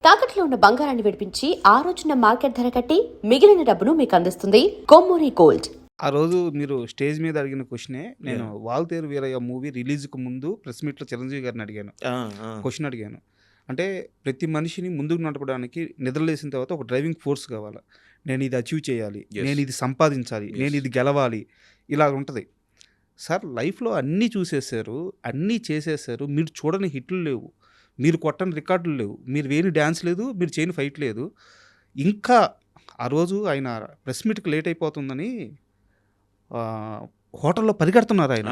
తాకట్లో ఉన్న బంగారాన్ని విడిపించి ఆ రోజున మార్కెట్ ధర కట్టి మిగిలిన డబ్బును మీకు అందిస్తుంది కొమ్మూరి గోల్డ్. ఆ రోజు మీరు స్టేజ్ మీద అడిగిన క్వశ్చనే నేను వాల్తేరు వీరయ్య మూవీ రిలీజ్‌కు ముందు ప్రెస్ మీట్‌లో చిరంజీవి గారిని అడిగాను. క్వశ్చన్ అడిగాను. అంటే ప్రతి మనిషిని ముందుకు నడపడానికి నిద్రలేసిన తర్వాత ఒక డ్రైవింగ్ ఫోర్స్ కావాలా. నేను ఇది అచీవ్ చేయాలి. నేను ఇది సంపాదించాలి. నేను ఇది గెలవాలి. ఇలా ఉంటది. సార్ లైఫ్‌లో అన్నీ చూసేసారు. అన్నీ చేసేసారు. మీరు చూడని హిట్లు లేవు. మీరు కొట్టని రికార్డులు లేవు. మీరు వేయని డాన్స్ లేదు. మీరు చేయని ఫైట్ లేదు. ఇంకా ఆ రోజు ఆయన ప్రెస్ మీట్‌కి లేట్ అయిపోతుందని హోటల్‌లో పరిగెడుతున్నారు ఆయన.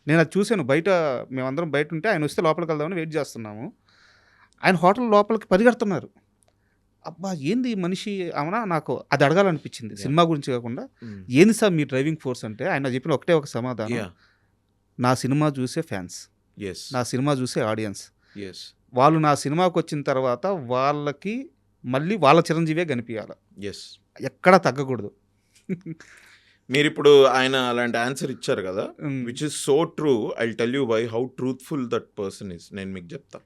నేను అది చూసాను. బయట మేమందరం బయట ఉంటే ఆయన వస్తే లోపలికి వెళ్దామని వెయిట్ చేస్తున్నాము. ఆయన హోటల్ లోపలికి పరిగెడుతున్నారు. అబ్బా! ఏంది ఈ మనిషి అవునా నాకు అది అడగాలనిపించింది. సినిమా గురించి కాకుండా ఏంది సార్ మీ డ్రైవింగ్ ఫోర్స్ అంటే ఆయన చెప్పిన ఒకటే ఒక సమాధానం. నా సినిమా చూసే ఫ్యాన్స్. నా సినిమా చూసే ఆడియన్స్. వాళ్ళు నా సినిమాకి వచ్చిన తర్వాత వాళ్ళకి మళ్ళీ వాళ్ళ చిరంజీవే కనిపించాలి. ఎక్కడా తగ్గకూడదు. మీరు ఇప్పుడు ఆయన అలాంటి ఆన్సర్ ఇచ్చారు కదా, which is so true. I tell you why how truthful that person is. నేను మీకు చెప్తా.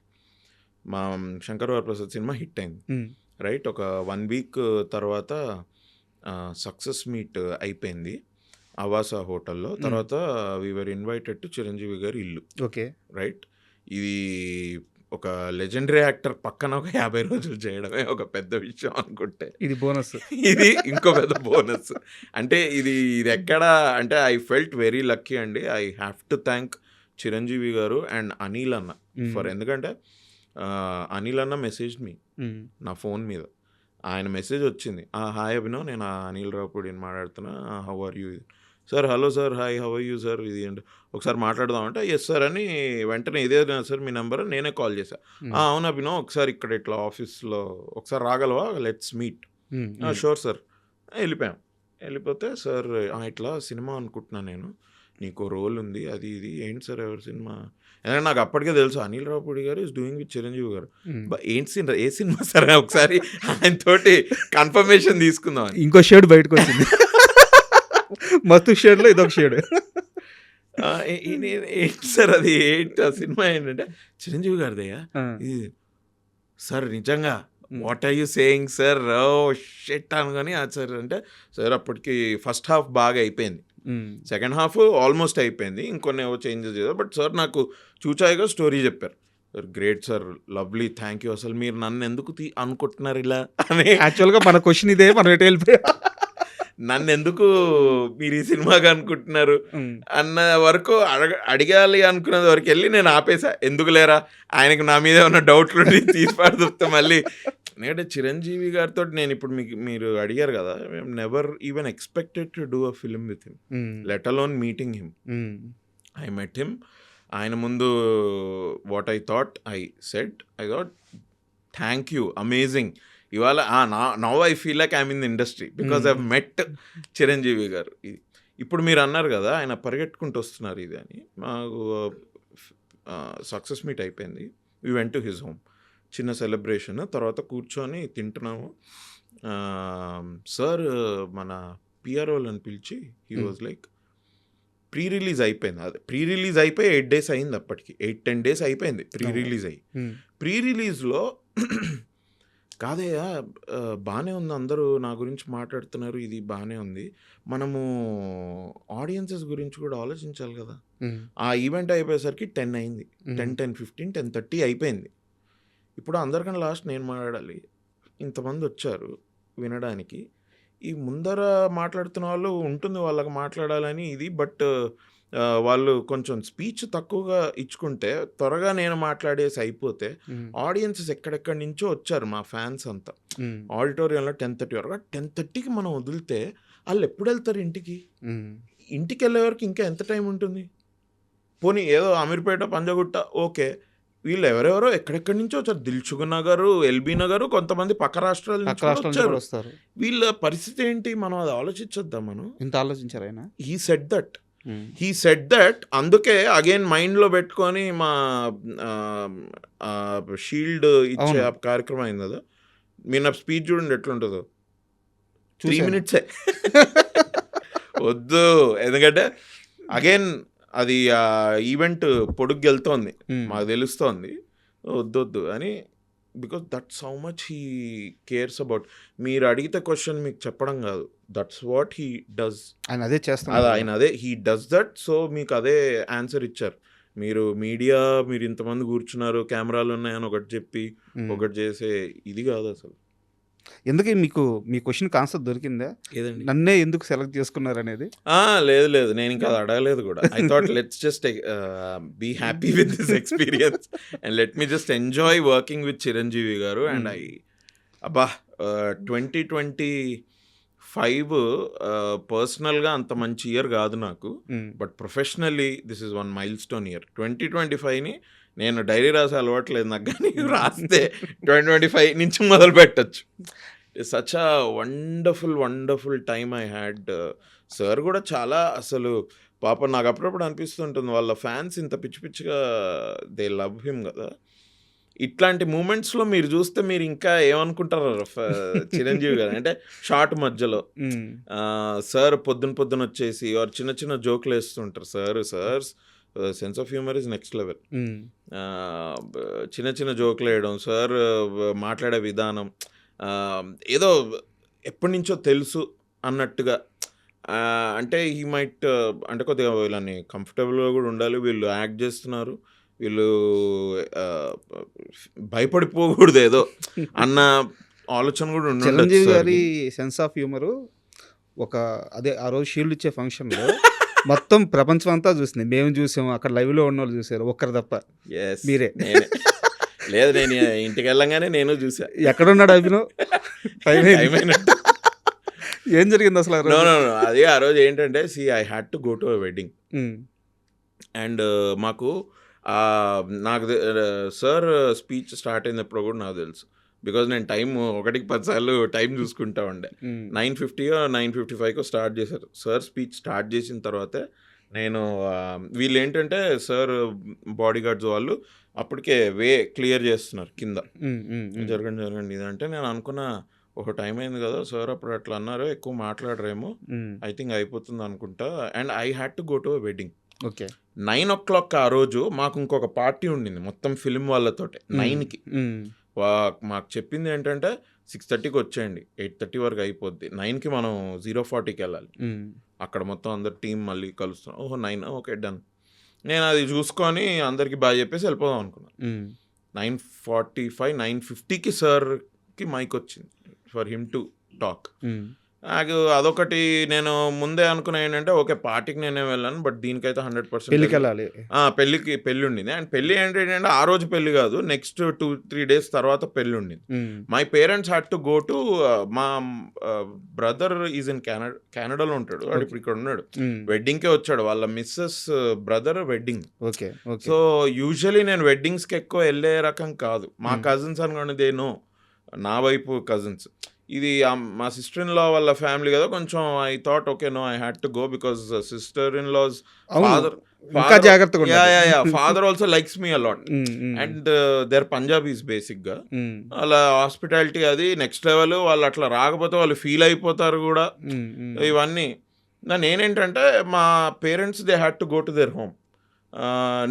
మా శంకర్ వరప్రసాద్ సినిమా హిట్ అయింది, రైట్? ఒక 1 వీక్ తర్వాత సక్సెస్ మీట్ అయిపోయింది అవాసా హోటల్లో. తర్వాత వీఆర్ ఇన్వైటెడ్ టు చిరంజీవి గారి ఇల్లు. Okay, right. ఇది ఒక లెజెండరీ యాక్టర్ పక్కన ఒక 50 రోజులు చేయడమే ఒక పెద్ద విషయం అనుకుంటే, ఇది బోనస్. ఇది ఇంకో పెద్ద బోనస్. అంటే ఇది ఎక్కడ అంటే ఐ ఫెల్ట్ వెరీ లక్కీ అండి. I have to thank Chiranjeevi garu and Anil అన్న ఫర్. ఎందుకంటే అనిల్ అన్న మెసేజ్ మీ నా ఫోన్ మీద. ఆయన మెసేజ్ వచ్చింది, హాయ్ అభినవ్, నేను అనిల్ రావుపూడిని మాట్లాడుతున్నా, how are you? Sir hello sir, hi how are you sir, ఇది అంటే ఒకసారి మాట్లాడదామంటే ఎస్ సార్ అని వెంటనే ఇదే సార్ మీ నెంబర్ నేనే కాల్ చేశా. అవును అభినవ్, ఒకసారి ఇక్కడ ఇట్లా ఆఫీస్లో ఒకసారి రాగలవా, లెట్స్ మీట్. Sure sir. వెళ్ళిపోయాం. వెళ్ళిపోతే సార్ ఇట్లా సినిమా అనుకుంటున్నాను నేను, నీకు రోల్ ఉంది, అది ఇది. ఏంటి సార్ ఎవరి సినిమా? ఎందుకంటే నాకు అప్పటికే తెలుసు అనిల్ రావుపూడి గారు ఈజ్ డూయింగ్ విత్ చిరంజీవి గారు. ఏంటి ఏ సినిమా సార్? ఒకసారి ఆయన తోటి కన్ఫర్మేషన్ తీసుకుందాం. ఇంకో షేడ్ బయటకు వచ్చింది. మస్తు షేడ్లో ఇదొక షేడ్. ఏంటి సార్ అది, ఏంటి ఆ సినిమా? ఏంటంటే చిరంజీవి గారిదయ్యా ఇది సార్. నిజంగా what are you saying sir? Oh shit అనుకొని సార్ అంటే, సార్ అప్పటికి ఫస్ట్ హాఫ్ బాగా అయిపోయింది, సెకండ్ హాఫ్ ఆల్మోస్ట్ అయిపోయింది, ఇంకొన్ని ఏవో చేంజెస్ చేశారు. బట్ సార్ నాకు చూచాయిగా స్టోరీ చెప్పారు. Sir great sir, lovely, thank you. అసలు మీరు నన్ను ఎందుకు అనుకుంటున్నారు ఇలా అని. యాక్చువల్గా మన క్వశ్చన్ ఇదే, మనం ఎటు వెళ్ళిపోయా, నన్ను ఎందుకు మీరు ఈ సినిమాగా అనుకుంటున్నారు అన్న వరకు అడగాలి అనుకునేది వరకు వెళ్ళి నేను ఆపేసా. ఎందుకు లేరా, ఆయనకు నా మీద ఉన్న డౌట్లు తీసి పడుతుంటే మళ్ళీ. ఎందుకంటే చిరంజీవి గారితో నేను ఇప్పుడు మీరు అడిగారు కదా, never even expected to do a film with him, let alone meeting him. I met him. ఆయన ముందు what I thought I said, I thought thank you, amazing. ఇవాళ now I feel like I'm in the industry because I met Chiranjeevi garu. ఇప్పుడు మీరు అన్నారు కదా ఆయన పరిగెట్టుకుంటూ వస్తున్నారు ఇది అని. మాకు సక్సెస్ మీట్ అయిపోయింది. We went to his home, చిన్న సెలబ్రేషన్. తర్వాత కూర్చొని తింటున్నాము. సార్ మన పిఆర్ఓలను పిలిచి he was like, pre release అయిపోయింది. అదే ప్రీ రిలీజ్ అయిపోయి 8 days అయింది. అప్పటికి 8-10 days అయిపోయింది ప్రీ రిలీజ్ అయ్యి. ప్రీ రిలీజ్లో కాదయ్యా బాగానే ఉంది, అందరూ నా గురించి మాట్లాడుతున్నారు, ఇది బాగానే ఉంది, మనము ఆడియన్సెస్ గురించి కూడా ఆలోచించాలి కదా. ఆ ఈవెంట్ అయిపోయేసరికి 10 అయింది, 10:15, 10:30 అయిపోయింది. ఇప్పుడు అందరికన్నా లాస్ట్ నేను మాట్లాడాలి. ఇంతమంది వచ్చారు వినడానికి. ఈ ముందర మాట్లాడుతున్న వాళ్ళు ఉంటుంది వాళ్ళకి మాట్లాడాలని ఇది, బట్ వాళ్ళు కొంచెం స్పీచ్ తక్కువగా ఇచ్చుకుంటే త్వరగా నేను మాట్లాడేసి అయిపోతే, ఆడియన్సెస్ ఎక్కడెక్కడి నుంచో వచ్చారు మా ఫ్యాన్స్ అంతా ఆడిటోరియంలో 10:30 వరకు. 10:30కి మనం వదిలితే వాళ్ళు ఎప్పుడు వెళ్తారు ఇంటికి? ఇంటికి వెళ్ళే వరకు ఇంకా ఎంత టైం ఉంటుంది? పోనీ ఏదో అమీర్పేట, పంజగుట్ట ఓకే, వీళ్ళు ఎవరెవరో ఎక్కడెక్కడి నుంచో వచ్చారు. దిల్సుఖ్ నగర్, ఎల్బీ నగర్, కొంతమంది పక్క రాష్ట్రాల నుంచి వచ్చారు. వీళ్ళ పరిస్థితి ఏంటి? మనం అది ఆలోచించొద్దాం. మనం ఇంత ఆలోచించారు ఆయన. హీ సెడ్ దట్ అందుకే అగైన్ మైండ్లో పెట్టుకొని మా షీల్డ్ ఇచ్చే కార్యక్రమం అయింది కదా. మీరు నా స్పీచ్ చూడండి ఎట్లుంటుందో, 3 minutes వద్దు. ఎందుకంటే అగైన్ అది ఈవెంట్ పొడుగు వెళ్తోంది, మాకు తెలుస్తోంది, వద్దొద్దు అని because that's how much he cares about. మీరు అడిగితే క్వశ్చన్ మీకు చెప్పడం కాదు, దట్స్ వాట్ హీ డస్. ఆయన అదే చేస్తాను. అది ఆయన అదే హీ డస్ దట్. సో మీకు అదే ఆన్సర్ ఇచ్చారు. మీరు మీడియా, మీరు ఇంతమంది కూర్చున్నారు, కెమెరాలు ఉన్నాయని ఒకటి చెప్పి ఒకటి చేసే ఇది కాదు అసలు. ఎందుకే మీకు మీ క్వశ్చన్ ఆన్సర్ దొరికిందా? ఏదండి? నన్నే ఎందుకు సెలెక్ట్ చేసుకున్నారు అనేది? లేదు నేను ఇంకా అది అడగలేదు కూడా. I thought let's just be happy with this experience and let me just enjoy working with Chiranjeevi garu. And అబ్బా 2025 పర్సనల్గా అంత మంచి ఇయర్ కాదు నాకు, but professionally this is one milestone year. 2025ని నేను డైరీ రాసే అలవాట్లేదు నాకు, కానీ రాస్తే 2025 నుంచి మొదలు పెట్టచ్చు. Such a wonderful time I had. Sir కూడా చాలా అసలు పాప నాకు అప్పుడప్పుడు అనిపిస్తుంటుంది వాళ్ళ ఫ్యాన్స్ ఇంత పిచ్చి పిచ్చిగా దే లవ్ హిమ్ కదా. ఇట్లాంటి మూమెంట్స్లో మీరు చూస్తే మీరు ఇంకా ఏమనుకుంటారు చిరంజీవి గారు అంటే షార్ట్ మధ్యలో సార్ పొద్దున వచ్చేసి వారు చిన్న చిన్న జోకులు వేస్తుంటారు. Sir sense of humour is next level. చిన్న జోకులు వేయడం, సార్ మాట్లాడే విధానం ఏదో ఎప్పటి నుంచో తెలుసు అన్నట్టుగా. అంటే ఈ మైట్ అంటే కొద్దిగా వీళ్ళని కంఫర్టబుల్గా కూడా ఉండాలి, వీళ్ళు యాక్ట్ చేస్తున్నారు, వీళ్ళు భయపడిపోకూడదు ఏదో అన్న ఆలోచన కూడా ఉండాలి. చిరంజీవి గారి సెన్స్ ఆఫ్ హ్యూమరు అదే ఆ రోజు షీల్డ్ ఇచ్చే ఫంక్షన్లో మొత్తం ప్రపంచం అంతా చూసింది. మేము చూసాము, అక్కడ లైవ్లో ఉన్న వాళ్ళు చూసారు, ఒక్కరు తప్ప. మీరే లేదు, నేను ఇంటికి వెళ్ళంగానే నేను చూసా. ఎక్కడున్నాడు అభినవ్? ఏం జరిగింది అసలు? అది ఆ రోజు ఏంటంటే I had to go to a wedding and మాకు నాకు సార్ స్పీచ్ స్టార్ట్ అయినప్పుడు కూడా నాకు తెలుసు, బికాజ్ నేను టైం 1-10 సార్లు టైం చూసుకుంటా ఉండే. 9:50 9:55 స్టార్ట్ చేశారు. సార్ స్పీచ్ స్టార్ట్ చేసిన తర్వాతే నేను వీళ్ళు ఏంటంటే సార్ బాడీ గార్డ్స్ వాళ్ళు అప్పటికే క్లియర్ చేస్తున్నారు కింద, జరగండి ఇదంటే నేను అనుకున్న ఒక టైం అయింది కదా సార్ అప్పుడు అట్లా అన్నారు, ఎక్కువ మాట్లాడరేమో, ఐ థింక్ అయిపోతుంది అనుకుంటా. And I had to go to a wedding. 9 o'clock ఆ రోజు మాకు ఇంకొక పార్టీ ఉండింది మొత్తం ఫిలిం వాళ్ళతోటే. 9కి మాకు చెప్పింది ఏంటంటే 6:30కి వచ్చేయండి, 8:30 వరకు అయిపోద్ది, 9కి మనం 0:40కి వెళ్ళాలి, అక్కడ మొత్తం అందరు టీం మళ్ళీ కలుస్తున్నాం. 9 ఓకే డన్. నేను అది చూసుకొని అందరికి బాగా చెప్పేసి వెళ్ళిపోదాం అనుకున్నాను. 9:45 9:50కి సార్కి మైక్ వచ్చింది ఫర్ హిమ్ టు టాక్. నాకు అదొకటి నేను ముందే అనుకున్నా ఏంటంటే ఓకే పార్టీకి నేనే వెళ్ళాను, బట్ దీనికైతే 100% పెళ్ళికి వెళ్ళాలి. పెళ్ళి ఉండింది. అండ్ పెళ్ళి ఏంటంటే ఆ రోజు పెళ్ళి కాదు, నెక్స్ట్ 2-3 days తర్వాత పెళ్ళి ఉండింది. My parents had to go to, మా బ్రదర్ ఈజ్ ఇన్ కెనడాలో ఉంటాడు, వాడు ఇప్పుడు ఇక్కడ ఉన్నాడు, వెడ్డింగ్కే వచ్చాడు, వాళ్ళ missus brother wedding. So usually నేను వెడ్డింగ్స్కి ఎక్కువ వెళ్ళే రకం కాదు. మా కజిన్స్ అనుకోండి నా వైపు కజిన్స్, ఇది మా సిస్టర్ ఇన్ లా వాళ్ళ ఫ్యామిలీ కదా, కొంచెం I thought okay no I had to go because sister in law's father also likes me a lot and they are Punjabis basic గా. వాళ్ళ హాస్పిటాలిటీ అది నెక్స్ట్ లెవెల్, వాళ్ళు అట్లా రాకపోతే వాళ్ళు ఫీల్ అయిపోతారు కూడా. ఇవన్నీ నేనేంటంటే మా parents they had to go to their home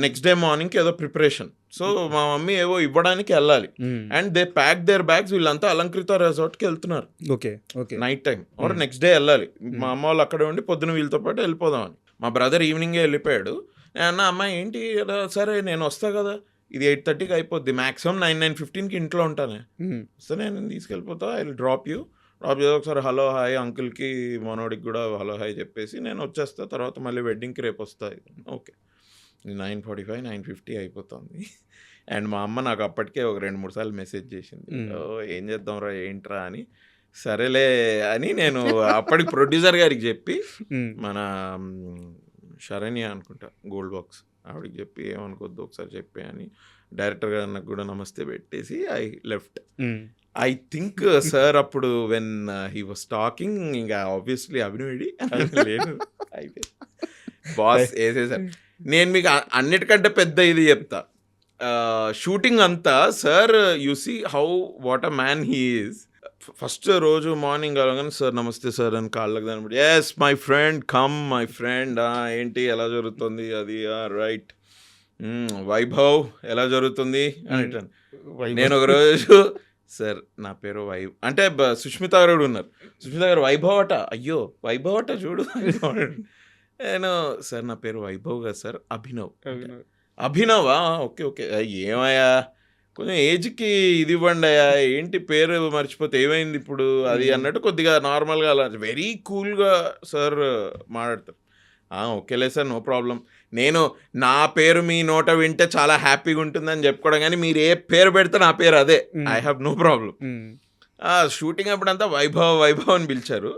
next day మార్నింగ్కి ఏదో ప్రిపరేషన్. సో మా మమ్మీ ఏవో ఇవ్వడానికి వెళ్ళాలి and they pack their bags, వీళ్ళంతా అలంకృత రిసార్ట్కి వెళ్తున్నారు night time or next day వెళ్ళాలి. మా అమ్మ వాళ్ళు అక్కడే ఉండి పొద్దున వీళ్ళతో పాటు వెళ్ళిపోదామని. మా బ్రదర్ ఈవినింగే వెళ్ళిపోయాడు. నేను అన్న అమ్మాయి ఏంటి సరే నేను వస్తా కదా, ఇది 8:30కి అయిపోద్ది, మ్యాక్సిమం 9-9:15కి ఇంట్లో ఉంటానే, వస్తే నేను తీసుకెళ్ళిపోతా, ఐ విల్ డ్రాప్ చేసి ఒకసారి హలో హాయ్ అంకుల్కి మనోడికి కూడా హలో హాయ్ చెప్పేసి నేను వచ్చేస్తా, తర్వాత మళ్ళీ వెడ్డింగ్కి రేపు వస్తా. ఓకే 9:45 9:50 అయిపోతుంది. అండ్ మా అమ్మ నాకు అప్పటికే ఒక 2-3 సార్లు మెసేజ్ చేసింది, ఏం చేద్దాంరా ఏంట్రా అని. సరేలే అని నేను అప్పటికి ప్రొడ్యూసర్ గారికి చెప్పి, మన శరణ్య అనుకుంటా గోల్డ్ బాక్స్, ఆవిడకి చెప్పి ఏమనుకోద్దు ఒకసారి చెప్పి అని డైరెక్టర్ గారు నాకు కూడా నమస్తే పెట్టేసి I left. I think sir అప్పుడు వెన్ హీ వాస్ టాకింగ్ ఇంకా ఆబ్వియస్లీ అభినయుడి లేదు అయిపోయి బాస్ వేసేసారు. నేను మీకు అన్నిటికంటే పెద్ద ఇది చెప్తా, షూటింగ్ అంతా sir you see how what a man he is. First రోజు మార్నింగ్ అలాగని సార్ నమస్తే సార్ అని కాళ్ళకి దాని yes my friend come my friend, ఏంటి ఎలా జరుగుతుంది అది రైట్ వైభవ్ ఎలా జరుగుతుంది అని మ్మ్. అంటాను. వైభవ్. నేను ఒకరోజు సార్ నా పేరు సుష్మిత గారు కూడా ఉన్నారు. సుష్మిత గారు వైభవ్ అట, అయ్యో వైభవ్ అట చూడు వైభవ్ అట. నేను సార్ నా పేరు వైభవ్ కదా సార్, అభినవ్. అభినవా, ఓకే ఓకే, ఏమయ్యా కొంచెం ఏజ్కి ఇది ఇవ్వండి అయ్యా, ఏంటి పేరు మర్చిపోతే ఏమైంది ఇప్పుడు అది అన్నట్టు కొద్దిగా నార్మల్గా అలా వెరీ కూల్గా సార్ మాట్లాడతారు. ఓకేలే సార్, నో ప్రాబ్లం. నేను నా పేరు మీ నోట వింటే చాలా హ్యాపీగా ఉంటుందని చెప్పుకోవడం, కానీ మీరు ఏ పేరు పెడితే నా పేరు అదే, I have no problem. Shooting అప్పుడంతా వైభవ్ వైభవ్ అని పిలిచారు.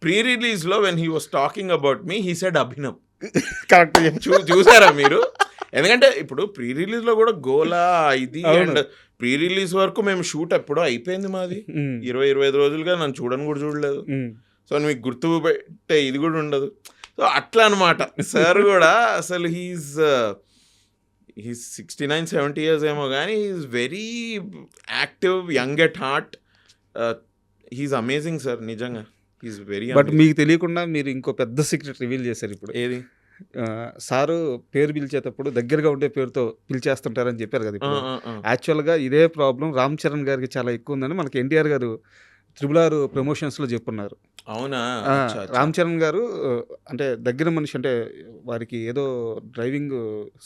ప్రీ రిలీజ్లో when he was talking about me he said Abhinav. Correct. చూసారా మీరు? ఎందుకంటే ఇప్పుడు ప్రీ రిలీజ్లో కూడా గోలా ఇది అండ్ ప్రీ రిలీజ్ వరకు మేము షూట్ ఎప్పుడో అయిపోయింది మాది. 20-25 రోజులుగా నన్ను చూడని కూడా చూడలేదు. సో మీకు గుర్తు పెట్టే ఇది కూడా ఉండదు. సో అట్లా అనమాట. సార్ కూడా అసలు హీస్ 69-70 years ఏమో కానీ he's very active, young at heart. He's amazing sir, నిజంగా హీస్ వెరీ. బట్ మీకు తెలియకుండా మీరు ఇంకో పెద్ద సీక్రెట్ రివీల్ చేశారు ఇప్పుడు. ఏది? సారు పేరు పిలిచేటప్పుడు దగ్గరగా ఉండే పేరుతో పిలిచేస్తుంటారని చెప్పారు కదా. ఇప్పుడు యాక్చువల్గా ఇదే ప్రాబ్లం రామ్ చరణ్ గారికి చాలా ఎక్కువ ఉందని మనకి ఎన్టీఆర్ గారు RRR ప్రమోషన్స్లో చెప్పున్నారు. అవునా? రామ్ చరణ్ గారు అంటే దగ్గర మనిషి, అంటే వారికి ఏదో డ్రైవింగ్,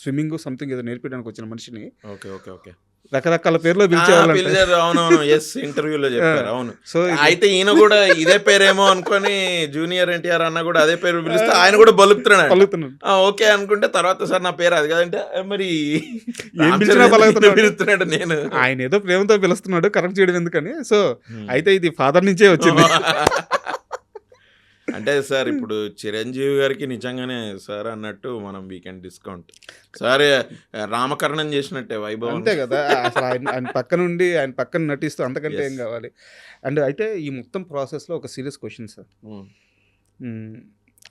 స్విమ్మింగ్ సంథింగ్ ఏదో నేర్పించడానికి వచ్చిన మనిషిని ఓకే ఓకే ఓకే రకరకాల పేర్లో పిలిచేవాళ్ళు. అవునవును, ఎస్, ఇంటర్వ్యూలో చెప్పారు. అవును. సో అయితే ఈయన కూడా ఇదే పేరేమో అనుకొని జూనియర్ ఎన్టీఆర్ అన్న కూడా అదే పేరు పిలిస్తే ఆయన కూడా బలుపుతున్నాడు. ఓకే అనుకుంటే తర్వాత సార్ నా పేరు అది కాదంటే మరి పిలుస్తున్నాడు. నేను ఆయన ఏదో ప్రేమతో పిలుస్తున్నాడు, కరెక్ట్ చేయడం ఎందుకని. సో అయితే ఇది ఫాదర్ నుంచే వచ్చింది. అంటే సార్ ఇప్పుడు చిరంజీవి గారికి నిజంగానే సార్ అన్నట్టు మనం వీకెండ్ డిస్కౌంట్ సార్ రామకరణం చేసినట్టే వైభవ్. అంతే కదా, అసలు ఆయన పక్కనుండి ఆయన పక్కన నటిస్తూ అంతకంటే ఏం కావాలి. అండ్ అయితే ఈ మొత్తం ప్రాసెస్లో ఒక serious question sir.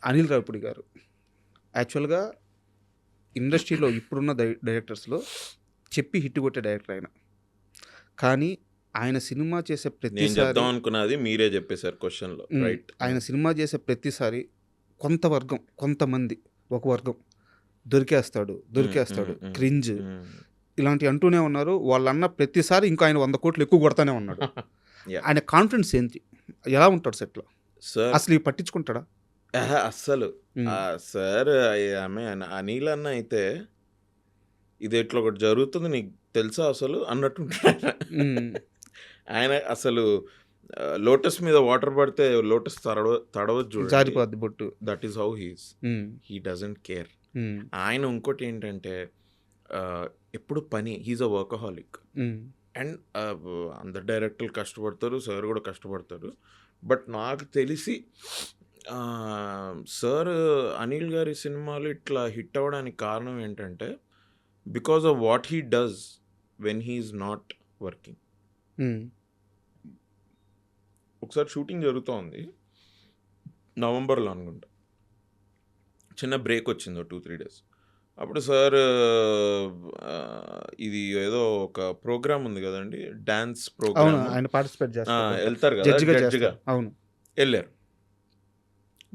Anil Ravipudi గారు యాక్చువల్గా ఇండస్ట్రీలో ఇప్పుడున్న డైరెక్టర్స్లో చెప్పి హిట్ కొట్టే డైరెక్టర్ ఆయన. కానీ ఆయన సినిమా చేసే ప్రతిసారి అనుకున్నది మీరే చెప్పేశారు క్వశ్చన్లో, రైట్? ఆయన సినిమా చేసే ప్రతిసారి కొంతమంది ఒక వర్గం దొరికేస్తాడు క్రింజ్ ఇలాంటివి అంటూనే ఉన్నారు. వాళ్ళన్న ప్రతిసారి ఇంకా ఆయన 100 కోట్లు ఎక్కువ కొడతానే ఉన్నాడు. ఆయన కాన్ఫిడెన్స్ ఏంటి, ఎలా ఉంటాడు సెట్లో సార్? అసలు ఇవి పట్టించుకుంటాడా? అస్సలు సార్ ఆమె అనిల్ అన్న అయితే ఇది ఎట్లా ఒకటి జరుగుతుంది నీకు తెలుసా అసలు అన్నట్టుంటాడు ఆయన. అసలు లోటస్ మీద వాటర్ పడితే లోటస్ తడవచ్చు, జారిపోద్ది బొట్టు. That is how he doesn't care. ఆయన ఇంకోటి ఏంటంటే ఎప్పుడు పని, హీస్ అ వర్కహాలిక్. అండ్ అందరు డైరెక్టర్లు కష్టపడతారు, సార్ కూడా కష్టపడతారు. బట్ నాకు తెలిసి సార్ అనిల్ గారి సినిమాలు ఇట్లా హిట్ అవ్వడానికి కారణం ఏంటంటే because of what he does when he is not working. ఒకసారి షూటింగ్ జరుగుతోంది నవంబర్లో అనుకుంటా, చిన్న బ్రేక్ వచ్చింది 2-3 days. అప్పుడు సార్ ఇది ఏదో ఒక ప్రోగ్రామ్ ఉంది కదండి, డాన్స్ ప్రోగ్రామ్, ఆయన పార్టిసిపేట్ చేస్తారు, వెళ్తారు కదా జడ్జిగా. అవును, వెళ్ళారు.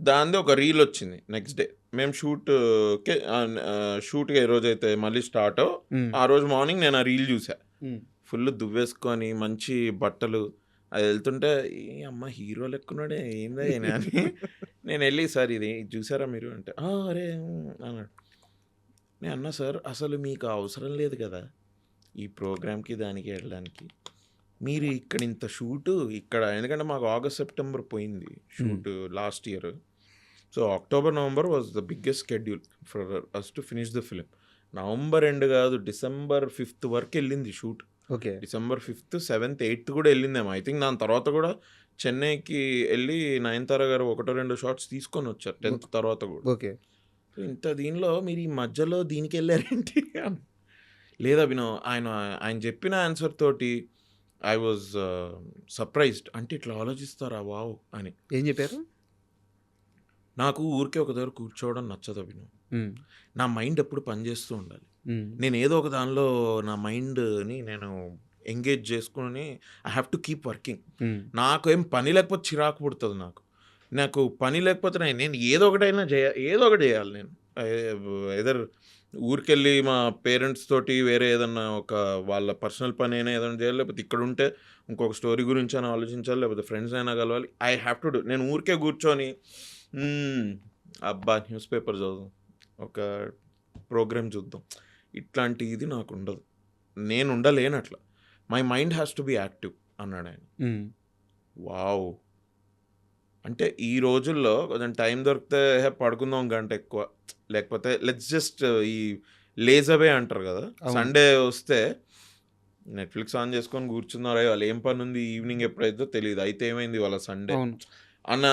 దానిది ఒక రీల్ వచ్చింది నెక్స్ట్ డే. మేము షూట్గా ఏ రోజైతే మళ్ళీ స్టార్ట్ ఆ రోజు మార్నింగ్ నేను ఆ రీల్ చూసా. ఫుల్ దువ్వేసుకొని మంచి బట్టలు అది వెళ్తుంటే ఏ అమ్మ హీరో లెక్కున్నాడే ఏందా అని నేను వెళ్ళి సార్ ఇది చూసారా మీరు అంటే అరే అన్నాడు. నేను అన్నా సార్ అసలు మీకు అవసరం లేదు కదా ఈ ప్రోగ్రామ్కి దానికి వెళ్ళడానికి, మీరు ఇక్కడ ఇంత షూటు ఇక్కడ, ఎందుకంటే మాకు August, September పోయింది shoot last year. So October, November was the biggest schedule for us to finish the film. November end కాదు, December 5th వరకు వెళ్ళింది shoot. Okay, December 5th, 7th, 8th కూడా వెళ్ళిందేమో ఐ థింక్. దాని తర్వాత కూడా చెన్నైకి వెళ్ళి నయనతార గారు 1-2 షాట్స్ తీసుకొని వచ్చారు 10th తర్వాత కూడా. ఓకే, ఇంత దీనిలో మీరు ఈ మధ్యలో దీనికి వెళ్ళారేంటి? లేదా ఆయన చెప్పిన ఆన్సర్ తోటి ఐ వాజ్ సర్ప్రైజ్డ్. అంటే ఇట్లా ఆలోచిస్తారా వావ్ అని. ఏం చెప్పారు? నాకు ఊరికే ఒక దగ్గర కూర్చోవడం నచ్చదు అభినవ్. నా మైండ్ ఎప్పుడు పనిచేస్తూ ఉండాలి. నేను ఏదో ఒక దానిలో నా మైండ్ని నేను ఎంగేజ్ చేసుకుని I have to keep working. నాకు ఏం పని లేకపోతే చిరాకు పుడుతుంది. నాకు పని లేకపోతే నేను ఏదో ఒకటి చేయాలి. నేను ఎదర్ ఊరికెళ్ళి మా పేరెంట్స్ తోటి వేరే ఏదన్నా ఒక వాళ్ళ పర్సనల్ పని అయినా ఏదైనా చేయాలి, లేకపోతే ఇక్కడ ఉంటే ఇంకొక స్టోరీ గురించి అయినా ఆలోచించాలి, లేకపోతే ఫ్రెండ్స్ అయినా కలవాలి. I have to do. నేను ఊరికే కూర్చొని అబ్బా న్యూస్ పేపర్ చదువు, ఒక ప్రోగ్రామ్ చూద్దాం, ఇట్లాంటి ఇది నాకు ఉండదు. నేను ఉండలేను అట్లా. My mind has to be active అన్నాడు ఆయన. వావ్. అంటే ఈ రోజుల్లో కొంచెం టైం దొరికితే పడుకుందాం గంట ఎక్కువ, లేకపోతే లెట్స్ జస్ట్ ఈ లేజవే అంటారు కదా, సండే వస్తే నెట్ఫ్లిక్స్ ఆన్ చేసుకొని కూర్చున్నారు, వాళ్ళు ఏం పని ఉంది ఈవినింగ్ ఎప్పుడైతే తెలియదు, అయితే ఏమైంది వాళ్ళ సండే అన్న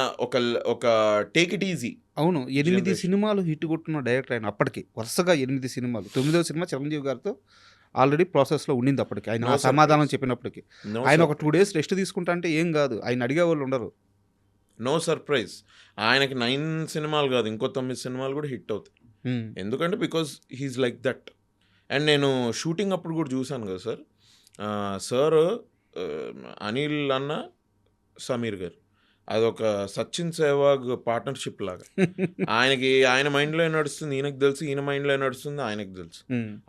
ఒక టేక్ ఇట్ ఈజీ. అవును, 8 సినిమాలు హిట్ కొట్టున్న డైరెక్టర్ ఆయన. అప్పటికి వరుసగా 8 సినిమాలు. 9వ సినిమా చిరంజీవి గారితో ఆల్రెడీ ప్రాసెస్లో ఉండింది అప్పటికి. ఆయన సమాధానం చెప్పినప్పటికీ ఆయన ఒక 2 days రెస్ట్ తీసుకుంటా అంటే ఏం కాదు, ఆయన అడిగే వాళ్ళు ఉండరు. No surprise. ఆయనకి 9 సినిమాలు కాదు, ఇంకో 9 సినిమాలు కూడా హిట్ అవుతాయి. ఎందుకంటే because he is like that. And నేను షూటింగ్ అప్పుడు కూడా చూశాను కదా సార్, సార్ అనిల్ అన్న సమీర్ గారు, అదొక సచిన్ సెహ్వాగ్ పార్ట్నర్షిప్ లాగా. ఆయన మైండ్లో నడుస్తుంది ఈయనకు తెలుసు, ఈయన మైండ్లో నడుస్తుంది ఆయనకు తెలుసు.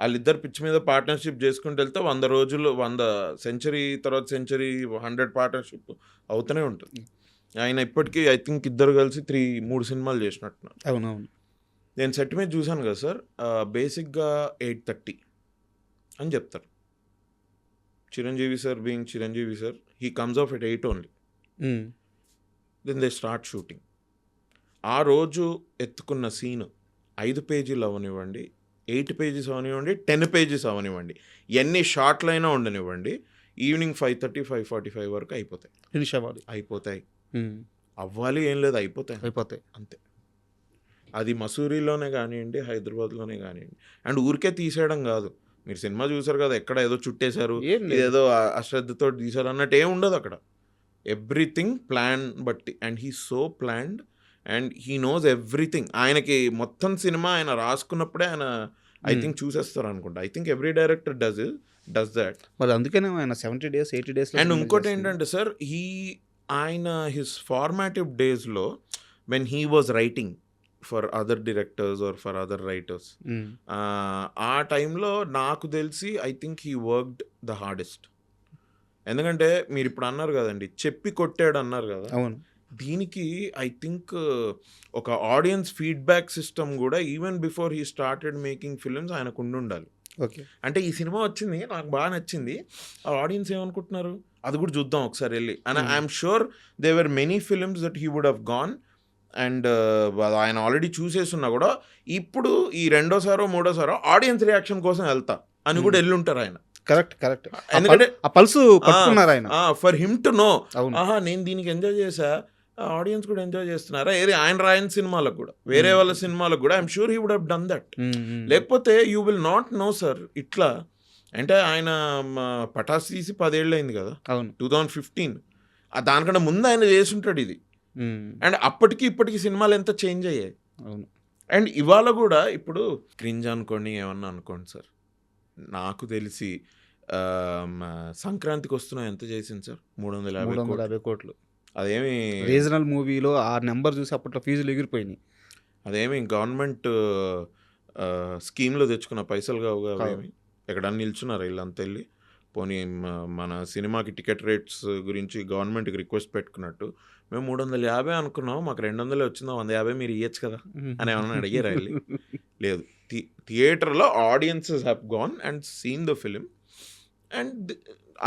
వాళ్ళిద్దరు పిచ్ మీద పార్ట్నర్షిప్ చేసుకుంటూ వెళ్తే 100 రోజులు 100 సెంచరీ తర్వాత సెంచరీ 100 పార్ట్నర్షిప్ అవుతూనే ఉంటుంది. ఆయన ఇప్పటికీ ఐ థింక్ ఇద్దరు కలిసి 3 సినిమాలు చేసినట్టున్నారు. అవునవును. నేను సెట్ మీద చూశాను కదా సార్, బేసిక్గా 8:30 అని చెప్తారు. Chiranjeevi sir being Chiranjeevi sir, he comes off at 8 only. Then they start shooting. ఆ రోజు ఎత్తుకున్న సీన్ 5 పేజీలు అవనివ్వండి, 8 పేజెస్ అవనివ్వండి, 10 పేజెస్ అవనివ్వండి, ఎన్ని షార్ట్లైనా ఉండనివ్వండి, ఈవినింగ్ 5:30 5:45 వరకు అయిపోతాయి. ఫినిష్ అవ్వాలి. అయిపోతాయి. అవ్వాలి ఏం లేదు, అయిపోతాయి అంతే. అది మసూరిలోనే కానివ్వండి, హైదరాబాద్లోనే కానివ్వండి. అండ్ ఊరికే తీసేయడం కాదు. మీరు సినిమా చూసారు కదా, ఎక్కడ ఏదో చుట్టేశారు, ఏదో అశ్రద్ధతో తీశారు అన్నట్టు ఏం ఉండదు అక్కడ. ఎవ్రీథింగ్ ప్లాన్ బట్టి. And he so planned and he knows everything. ఆయనకి మొత్తం సినిమా ఆయన రాసుకున్నప్పుడే ఆయన ఐ థింక్ చూసేస్తారు అనుకుంటా. I think every director does that. మరి అందుకనే ఆయన 70 days 80 days. అండ్ ఇంకోటి ఏంటంటే సార్, ఆయన హిస్ ఫార్మాటివ్ డేస్లో when he was writing for other directors or for other writers, ఆ టైంలో నాకు తెలిసి I think he worked the hardest. ఎందుకంటే మీరు ఇప్పుడు అన్నారు కదండి, చెప్పి కొట్టాడు అన్నారు కదా. అవును. దీనికి ఐ థింక్ ఒక ఆడియన్స్ ఫీడ్బ్యాక్ సిస్టమ్ కూడా even before he started making films ఆయనకు ఉండాలి. ఓకే. అంటే ఈ సినిమా వచ్చింది నాకు బాగా నచ్చింది, ఆ ఆడియన్స్ ఏమనుకుంటున్నారు అది కూడా చూద్దాం ఒకసారి వెళ్ళి. And I'm sure they were many films that he would have gone and ఆయన ఆల్రెడీ చూసేస్తున్నా కూడా ఇప్పుడు ఈ 2వ సారో 3వ సారో ఆడియన్స్ రియాక్షన్ కోసం వెళ్తా అని కూడా వెళ్ళుంటారు ఆయన. కరెక్ట్. ఎందుకంటే ఆ పల్స్ పట్టుకున్నారు ఆయన. ఫర్ హిమ్ టు నో, ఆహా నేను దీనికి ఎంజాయ్ చేసా, ఆడియన్స్ కూడా ఎంజాయ్ చేస్తున్నారా, ఏది ఆయన రాయని సినిమాలకు కూడా వేరే వాళ్ళ సినిమాలకు కూడా I'm sure he would have done that. లేకపోతే you will not know sir. ఇట్లా అంటే ఆయన పటాస్ తీసి 10 ఏళ్ళు అయింది కదా, 2015. దానికన్నా ముందు ఆయన చేసుంటాడు ఇది. అండ్ అప్పటికి ఇప్పటికి సినిమాలు ఎంత చేంజ్ అయ్యాయి. అవును. అండ్ ఇవాళ కూడా ఇప్పుడు క్రింజ్ అనుకోండి ఏమన్నా అనుకోండి సార్, నాకు తెలిసి సంక్రాంతికి వస్తున్నా ఎంత చేసింది సార్, 350 కోట్లు. అదేమి రీజనల్ మూవీలో ఆ నెంబర్ చూసి అప్పట్లో ఫీజులు ఎగిరిపోయినాయి. అదేమి గవర్నమెంట్ స్కీమ్లో తెచ్చుకున్న పైసలు కావు అవేమి. ఎక్కడన్నా నిల్చున్నారు వీళ్ళంతా వెళ్ళి, పోనీ మన సినిమాకి టికెట్ రేట్స్ గురించి గవర్నమెంట్కి రిక్వెస్ట్ పెట్టుకున్నట్టు మేము 350 అనుకున్నాం, మాకు 200 వచ్చిందా, 150 మీరు ఇవ్వచ్చు కదా అని ఏమన్నా అడిగారా వెళ్ళి? లేదు. థియేటర్లో audiences have gone and seen the film and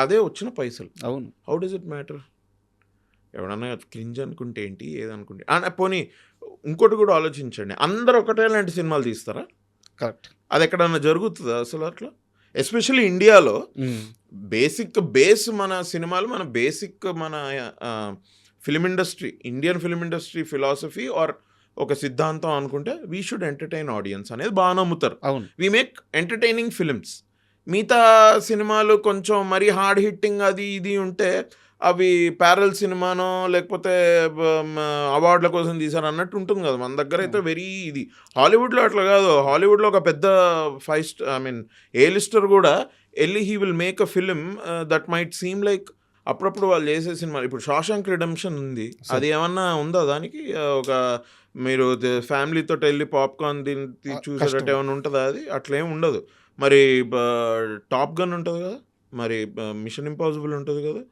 అదే వచ్చిన పైసలు. అవును. How does it matter? ఎవడన్నా క్రింజ్ అనుకుంటే ఏంటి, ఏదనుకుంటే. పోనీ ఇంకోటి కూడా ఆలోచించండి, అందరూ ఒకటే లాంటి సినిమాలు తీస్తారా? కరెక్ట్. అది ఎక్కడన్నా జరుగుతుందా అసలు అట్లా? ఎస్పెషల్లీ ఇండియాలో బేస్ మన సినిమాలు, మన బేసిక్ మన film industry, Indian film industry philosophy or ఒక సిద్ధాంతం అనుకుంటే వీ షుడ్ ఎంటర్టైన్ ఆడియన్స్ అనేది బాగా నమ్ముతారు. అవును. We make entertaining films. మిగతా సినిమాలు కొంచెం మరీ హార్డ్ హిట్టింగ్ అది ఇది ఉంటే అవి ప్యారల్ సినిమానో లేకపోతే అవార్డుల కోసం తీసారు అన్నట్టు ఉంటుంది కదా. మన దగ్గర అయితే వెరీ ఇది. హాలీవుడ్లో అట్లా కాదు. హాలీవుడ్లో ఒక పెద్ద ఏ లిస్టర్ కూడా వెళ్ళి he will make a film that might seem like అప్పుడప్పుడు వాళ్ళు చేసే సినిమాలు ఇప్పుడు షాషాంక్ రిడెంప్షన్ ఉంది, అది ఏమన్నా ఉందా దానికి ఒక మీరు ఫ్యామిలీతో వెళ్ళి పాప్కార్న్ తిని చూసేటట్టు ఏమైనా ఉంటుందా? అది అట్లేం ఉండదు. మరి టాప్ గన్ ఉంటుంది కదా, మరి మిషన్ ఇంపాసిబుల్ ఉంటుంది కదా,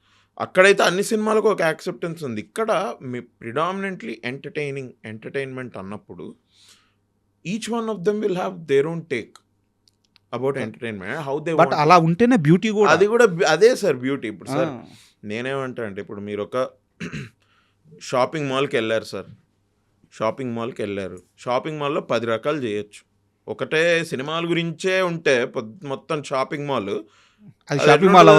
అక్కడైతే అన్ని సినిమాలకు ఒక యాక్సెప్టెన్స్ ఉంది. ఇక్కడ మీ ప్రిడామినెంట్లీ ఎంటర్టైన్మెంట్ అన్నప్పుడు each one of them will have their own take about entertainment, how they but అలా ఉంటేనే బ్యూటీ కూడా. అది కూడా అదే సార్ బ్యూటీ. ఇప్పుడు సార్ నేనేమంటా అంటే, ఇప్పుడు మీరు ఒక షాపింగ్ మాల్కి వెళ్ళారు సార్, షాపింగ్ మాల్లో 10 రకాలు చేయొచ్చు. ఒకటే సినిమాల గురించే ఉంటే మొత్తం షాపింగ్ మాల్ షాపింగ్ మాల్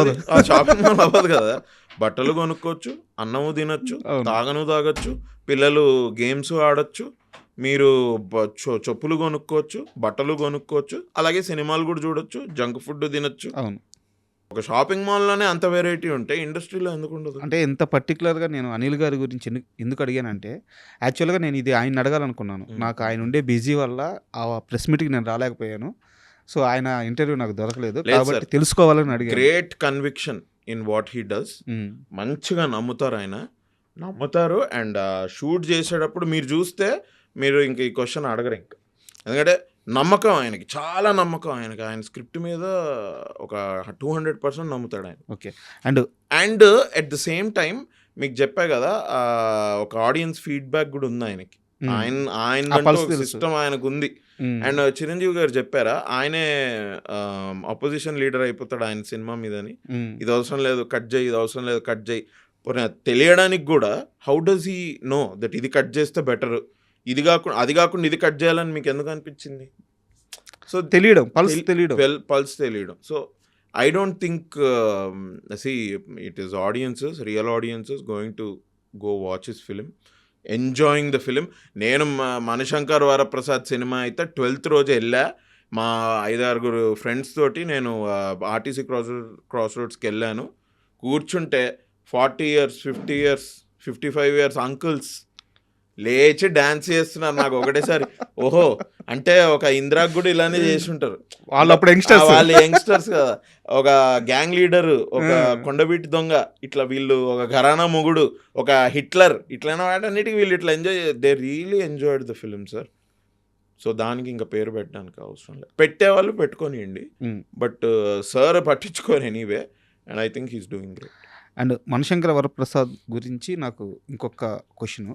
అవ్వదు కదా. బట్టలు కొనుక్కోవచ్చు, అన్నము తినొచ్చు, తాగొచ్చు, పిల్లలు గేమ్స్ ఆడొచ్చు, మీరు చెప్పులు కొనుక్కోవచ్చు, బట్టలు కొనుక్కోవచ్చు, అలాగే సినిమాలు కూడా చూడొచ్చు, జంక్ ఫుడ్ తినొచ్చు. అవును. ఒక షాపింగ్ మాల్లోనే అంత వెరైటీ ఉంటే ఇండస్ట్రీలో ఎందుకు ఉండదు? అంటే ఎంత పర్టికులర్గా నేను అనిల్ గారి గురించి ఎందుకు అడిగానంటే, యాక్చువల్గా నేను ఇది ఆయన అడగాలనుకున్నాను. నాకు ఆయన ఉండే బిజీ వల్ల ఆ ప్రెస్ మీట్కి నేను రాలేకపోయాను. సో ఆయన ఇంటర్వ్యూ నాకు దొరకలేదు కాబట్టి తెలుసుకోవాలని అడిగాను. Great conviction in what he does. మంచిగా నమ్ముతారు ఆయన, నమ్ముతారు. అండ్ షూట్ చేసేటప్పుడు మీరు చూస్తే మీరు ఇంక ఈ క్వశ్చన్ అడగరు ఇంకా, ఎందుకంటే నమ్మకం ఆయనకి, చాలా నమ్మకం ఆయనకి. ఆయన స్క్రిప్ట్ మీద ఒక 200% నమ్ముతాడు ఆయన. Okay. And at the same time మీకు చెప్పా కదా, ఒక ఆడియన్స్ ఫీడ్బ్యాక్ కూడా ఉంది ఆయనకి. ఆయన సిస్టమ్ ఆయనకు ఉంది. అండ్ చిరంజీవి గారు చెప్పారా, ఆయనే అపోజిషన్ లీడర్ అయిపోతాడు ఆయన సినిమా మీదని. ఇది అవసరం లేదు కట్ చేయి, ఇది అవసరం లేదు కట్ చేయి తెలియడానికి కూడా. How does he know that ఇది కట్ చేస్తే బెటర్, ఇది కాకుండా అది కాకుండా ఇది కట్ చేయాలని మీకు ఎందుకు అనిపించింది? సో పల్స్ తెలియడం. So I don't think it is audiences, real audiences going to go watch his film, enjoying the film. నేను మణిశంకర్ వరప్రసాద్ సినిమా అయితే 12th రోజు వెళ్ళా, మా 5-6 ఫ్రెండ్స్ తోటి నేను ఆర్టీసీ క్రాస్ రోడ్స్కి వెళ్ళాను. కూర్చుంటే 40 years 50 years 55 years అంకుల్స్ లేచి డాన్స్ చేస్తున్నారు. నాకు ఒకటేసారి ఓహో, అంటే ఒక ఇందిరాకు కూడా ఇలానే చేసి ఉంటారు వాళ్ళు యంగ్స్టర్స్ కదా. ఒక గ్యాంగ్ లీడర్, ఒక కొండబీటి దొంగ, ఇట్లా వీళ్ళు ఒక ఘరానా మొగుడు, ఒక హిట్లర్, ఇట్లైనా వాటన్నిటికీ వీళ్ళు ఇట్లా they really enjoyed the film sir. So దానికి ఇంకా పేరు పెట్టడానికి అవసరం లేదు, పెట్టేవాళ్ళు పెట్టుకోనియండి, బట్ సార్ పట్టించుకోని anyway. And I think he's doing great. And Manishankar Varaprasad గురించి నాకు ఇంకొక క్వశ్చన్.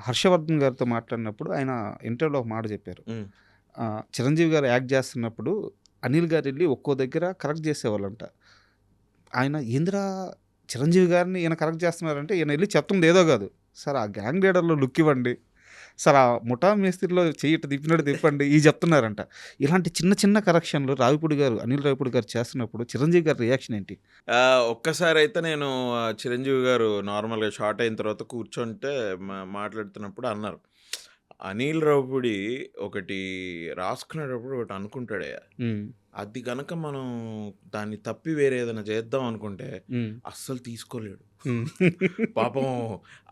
హర్షవర్ధన్ గారితో మాట్లాడినప్పుడు ఆయన ఇంటర్వ్యూలో ఒక మాట చెప్పారు, చిరంజీవి గారు యాక్ట్ చేస్తున్నప్పుడు అనిల్ గారు వెళ్ళి ఒక్కో దగ్గర కరెక్ట్ చేసేవాళ్ళంట. ఆయన ఏంద్రా చిరంజీవి గారిని ఈయన కరెక్ట్ చేస్తున్నారంటే ఈయన వెళ్ళి చెప్తుంది ఏదో కాదు, సార్ ఆ గ్యాంగ్ లీడర్లో లుక్ ఇవ్వండి, సార్ ఆ ముఠా మేస్త్రిలో చెయ్యి తిప్పినట్టు తిప్పండి, ఈ చెప్తున్నారంట. ఇలాంటి చిన్న చిన్న కరెక్షన్లు అనిల్ రావిపూడి గారు చేస్తున్నప్పుడు చిరంజీవి గారి రియాక్షన్ ఏంటి? ఒక్కసారి అయితే నేను చిరంజీవి గారు నార్మల్గా షార్ట్ అయిన తర్వాత కూర్చుంటే మాట్లాడుతున్నప్పుడు అన్నారు, అనిల్ రావిపూడి ఒకటి రాసుకునేటప్పుడు ఒకటి అనుకుంటాడే, అది కనుక మనం దాన్ని తప్పి వేరే ఏదైనా చేద్దాం అనుకుంటే అస్సలు తీసుకోలేడు, పాపం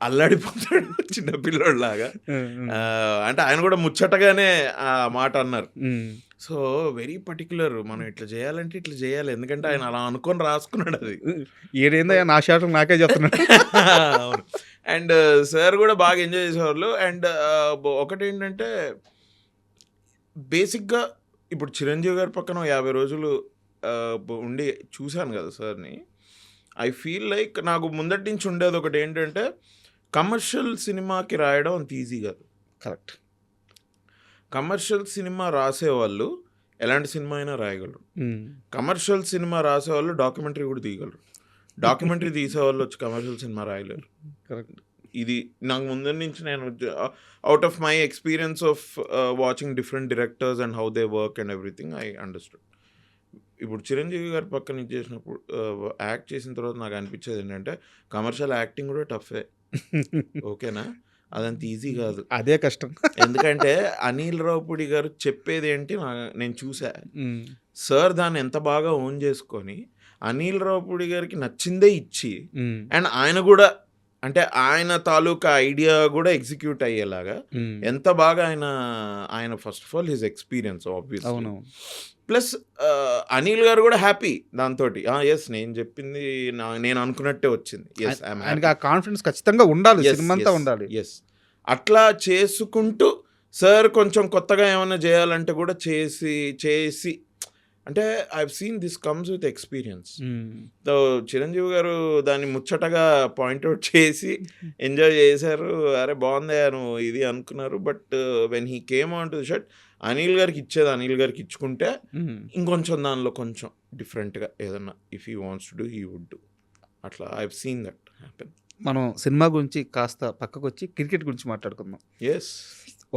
అల్లాడిపోతాడు చిన్నపిల్లోడిలాగా. అంటే ఆయన కూడా ముచ్చటగానే ఆ మాట అన్నారు. సో వెరీ పర్టికులర్, మనం ఇట్లా చేయాలంటే ఇట్లా చేయాలి, ఎందుకంటే ఆయన అలా అనుకొని రాసుకున్నాడు. అది ఏదైందా నా షాట్ నాకే చెప్తున్నాడు. అవును. అండ్ సార్ కూడా బాగా ఎంజాయ్ చేసేవాళ్ళు. అండ్ ఒకటి ఏంటంటే బేసిక్గా ఇప్పుడు చిరంజీవి గారి పక్కన 50 రోజులు ఉండి చూశాను కదా సార్ని. ఐ ఫీల్ లైక్ నాకు ముందటి నుంచి ఉండేది ఒకటి ఏంటంటే, కమర్షియల్ సినిమాకి రాయడం అంత ఈజీ కాదు. కరెక్ట్. కమర్షియల్ సినిమా రాసేవాళ్ళు ఎలాంటి సినిమా అయినా రాయగలరు. కమర్షియల్ సినిమా రాసేవాళ్ళు డాక్యుమెంటరీ కూడా తీయగలరు. డాక్యుమెంటరీ తీసేవాళ్ళు వచ్చి కమర్షియల్ సినిమా రాయలేరు. కరెక్ట్. ఇది నాకు ముందరి నుంచి నేను out of my experience of watching different directors and how they work and everything I understood. ఇప్పుడు చిరంజీవి గారి పక్కన నుంచి చేసినప్పుడు యాక్ట్ చేసిన తర్వాత నాకు అనిపించేది ఏంటంటే, కమర్షియల్ యాక్టింగ్ కూడా టఫే. ఓకేనా, అదంత ఈజీ కాదు, అదే కష్టం. ఎందుకంటే అనిల్ రావిపూడి గారు చెప్పేది ఏంటి నేను చూసా. సార్ దాన్ని ఎంత బాగా ఓన్ చేసుకొని అనిల్ రావిపూడి గారికి నచ్చిందే ఇచ్చి, అండ్ ఆయన కూడా అంటే ఆయన తాలూకా ఐడియా కూడా ఎగ్జిక్యూట్ అయ్యేలాగా ఎంత బాగా ఆయన first of all his experience obviously. Plus Anil గారు కూడా హ్యాపీ దాంతో. ఎస్, నేను చెప్పింది నేను అనుకున్నట్టే వచ్చింది. ఎస్, ఆయనకి ఆ కాన్ఫిడెన్స్ ఖచ్చితంగా ఉండాలి, సినిమా అంతా ఉండాలి. ఎస్, అట్లా చేసుకుంటూ సార్ కొంచెం కొత్తగా ఏమైనా చేయాలంటే కూడా చేసి అంటే I seen this comes with experience. So Chiranjeevi గారు దాన్ని ముచ్చటగా పాయింట్అవుట్ చేసి ఎంజాయ్ చేశారు. అరే బాగుంది నువ్వు ఇది అనుకున్నారు. But when he came on to the shirt, Anil గారికి ఇచ్చేది అనిల్ గారికి ఇచ్చుకుంటే ఇంకొంచెం దానిలో కొంచెం డిఫరెంట్గా ఏదన్నా if he wants to do he would do. అట్లా ఐ సీన్ దట్ హ్యాపెన్. మనం సినిమా గురించి కాస్త పక్కకు వచ్చి క్రికెట్ గురించి మాట్లాడుకుందాం. ఎస్,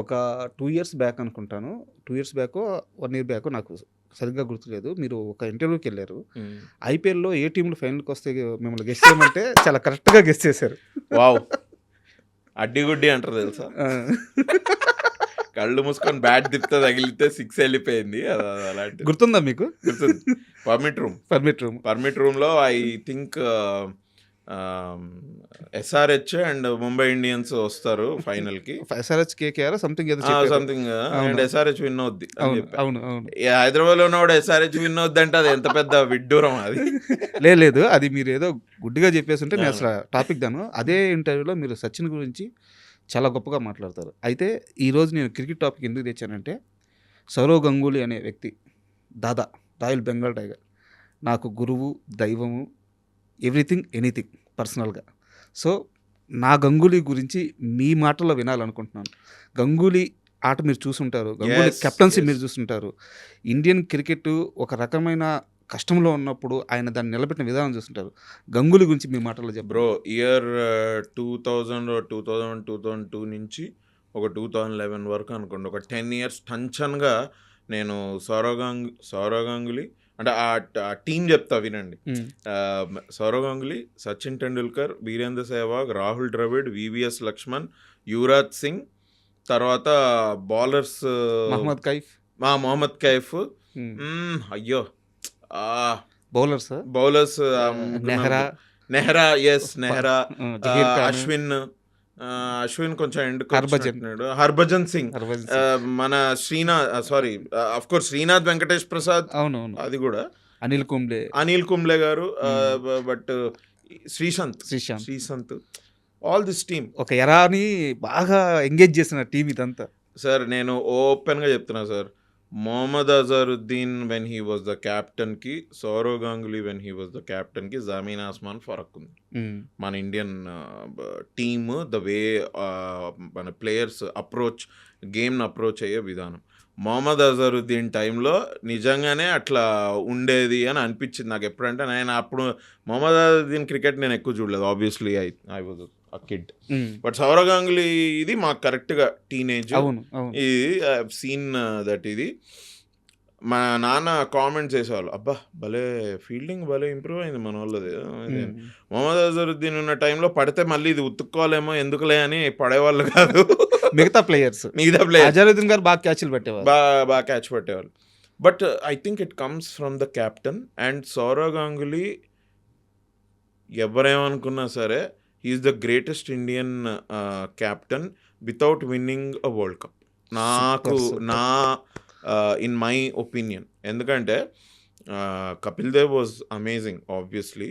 ఒక 2 years బ్యాక్ అనుకుంటాను, 2 years బ్యాక్ 1 year బ్యాక్, నాకు సరిగ్గా గుర్తులేదు, మీరు ఒక ఇంటర్వ్యూకి వెళ్ళారు. ఐపీఎల్లో ఏ టీంలు ఫైనల్కి వస్తే మిమ్మల్ని గెస్ చేయమంటే చాలా కరెక్ట్గా గెస్ చేశారు. వావ్, అడ్డిగుడ్డి అంటారు తెలుసా. కళ్ళు మూసుకొని బ్యాట్ తిప్పితే తగిలితే 6 వెళ్ళిపోయింది. అలాంటి గుర్తుందా మీకు? గుర్తుంది. పర్మిట్ రూమ్లో I think SRH and Mumbai Indians వస్తారు ఫైనల్ కి. SRH KKR something and SRH win అవుద్ది. అవును. హైదరాబాద్ లో ఉన్నవాడు SRH విన్ అవుద్ది అంటే అది ఎంత పెద్ద విడ్డూరం అది. లేదు, అది మీరు ఏదో గుడ్డిగా చెప్పేసి ఉంటే నేను అసలు టాపిక్ దాను. అదే ఇంటర్వ్యూలో మీరు సచిన్ గురించి చాలా గొప్పగా మాట్లాడతారు. అయితే ఈరోజు నేను క్రికెట్ టాపిక్ ఎందుకు తెచ్చానంటే, సౌరవ్ గంగూలీ అనే వ్యక్తి, రాయల్ బెంగాల్ టైగర్, నాకు గురువు, దైవము, ఎవ్రీథింగ్ ఎనీథింగ్ పర్సనల్గా. సో నా గంగూలీ గురించి మీ మాటల్లో వినాలనుకుంటున్నాను. గంగూలీ ఆట మీరు చూసుంటారు, గంగూలీ కెప్టెన్సీ మీరు చూసుంటారు. ఇండియన్ క్రికెట్ ఒక రకమైన కష్టంలో ఉన్నప్పుడు ఆయన దాన్ని నిలబెట్టిన విధానం చూస్తుంటారు. గంగూలీ గురించి మీ మాటల్లో చెప్పు. బ్రో, ఇయర్ 2002 నుంచి ఒక 2011 వరకు అనుకోండి, ఒక 10 years టంచన్గా నేను సౌరవ్ గంగూలీ అంటే ఆ టీం చెప్తా వినండి. సౌరవ్ గంగూలీ, సచిన్ టెండూల్కర్, వీరేంద్ర సెహ్వాగ్, రాహుల్ ద్రవిడ్, VVS లక్ష్మణ్, యువరాజ్ సింగ్, తర్వాత బౌలర్స్ మొహమ్మద్ కైఫ్, అయ్యో బౌలర్స్ నెహ్రా, అశ్విన్ కొంచెం హర్భజన్ సింగ్, మన శ్రీనాథ్ వెంకటేష్ ప్రసాద్, అది కూడా అనిల్ కుంబ్లే గారు, but Sreesanth, all this team ఒక ఎరాని బాగా ఎంగేజ్ చేసిన టీం ఇదంతా. సార్ నేను ఓపెన్గా చెప్తున్నా sir, Mohammad Azharuddin when he was the captain కి, Sourav Ganguly when he was the captain కి జమీన్ ఆస్మాన్ ఫరక్ ఉంది. మన ఇండియన్ టీమ్ ద వే మన ప్లేయర్స్ గేమ్ని అప్రోచ్ అయ్యే విధానం. మొహమ్మద్ అజరుద్దీన్ టైంలో నిజంగానే అట్లా ఉండేది అని అనిపించింది నాకు. ఎప్పుడంటే నేను అప్పుడు మొహమ్మద్ అజరుద్దీన్ క్రికెట్ నేను ఎక్కువ చూడలేదు, obviously I was a kid. But Sourav Ganguly ఇది మాకు కరెక్ట్గా టీనేజ్. ఇది ఐ హావ్ సీన్ దట్. ఇది మా నాన్న కామెంట్స్ చేసేవాళ్ళు, అబ్బా భలే ఫీల్డింగ్ భలే ఇంప్రూవ్ అయింది మన వాళ్ళది. మొహమ్మద్ అజరుద్దీన్ ఉన్న టైంలో పడితే మళ్ళీ ఇది ఉతుక్కోవాలేమో ఎందుకులే అని పడేవాళ్ళు కాదు. మిగతా ప్లేయర్స్ అజరుద్దీన్ గారు బాగా క్యాచ్లు పెట్టేవాళ్ళు, బాగా క్యాచ్ పెట్టేవాళ్ళు. But I think it comes from the captain. And Sourav Ganguly ఎవరేమనుకున్నా సరే, he's the greatest Indian captain without winning a world cup. In my opinion. ఎందుకంటే Kapil Dev was amazing obviously.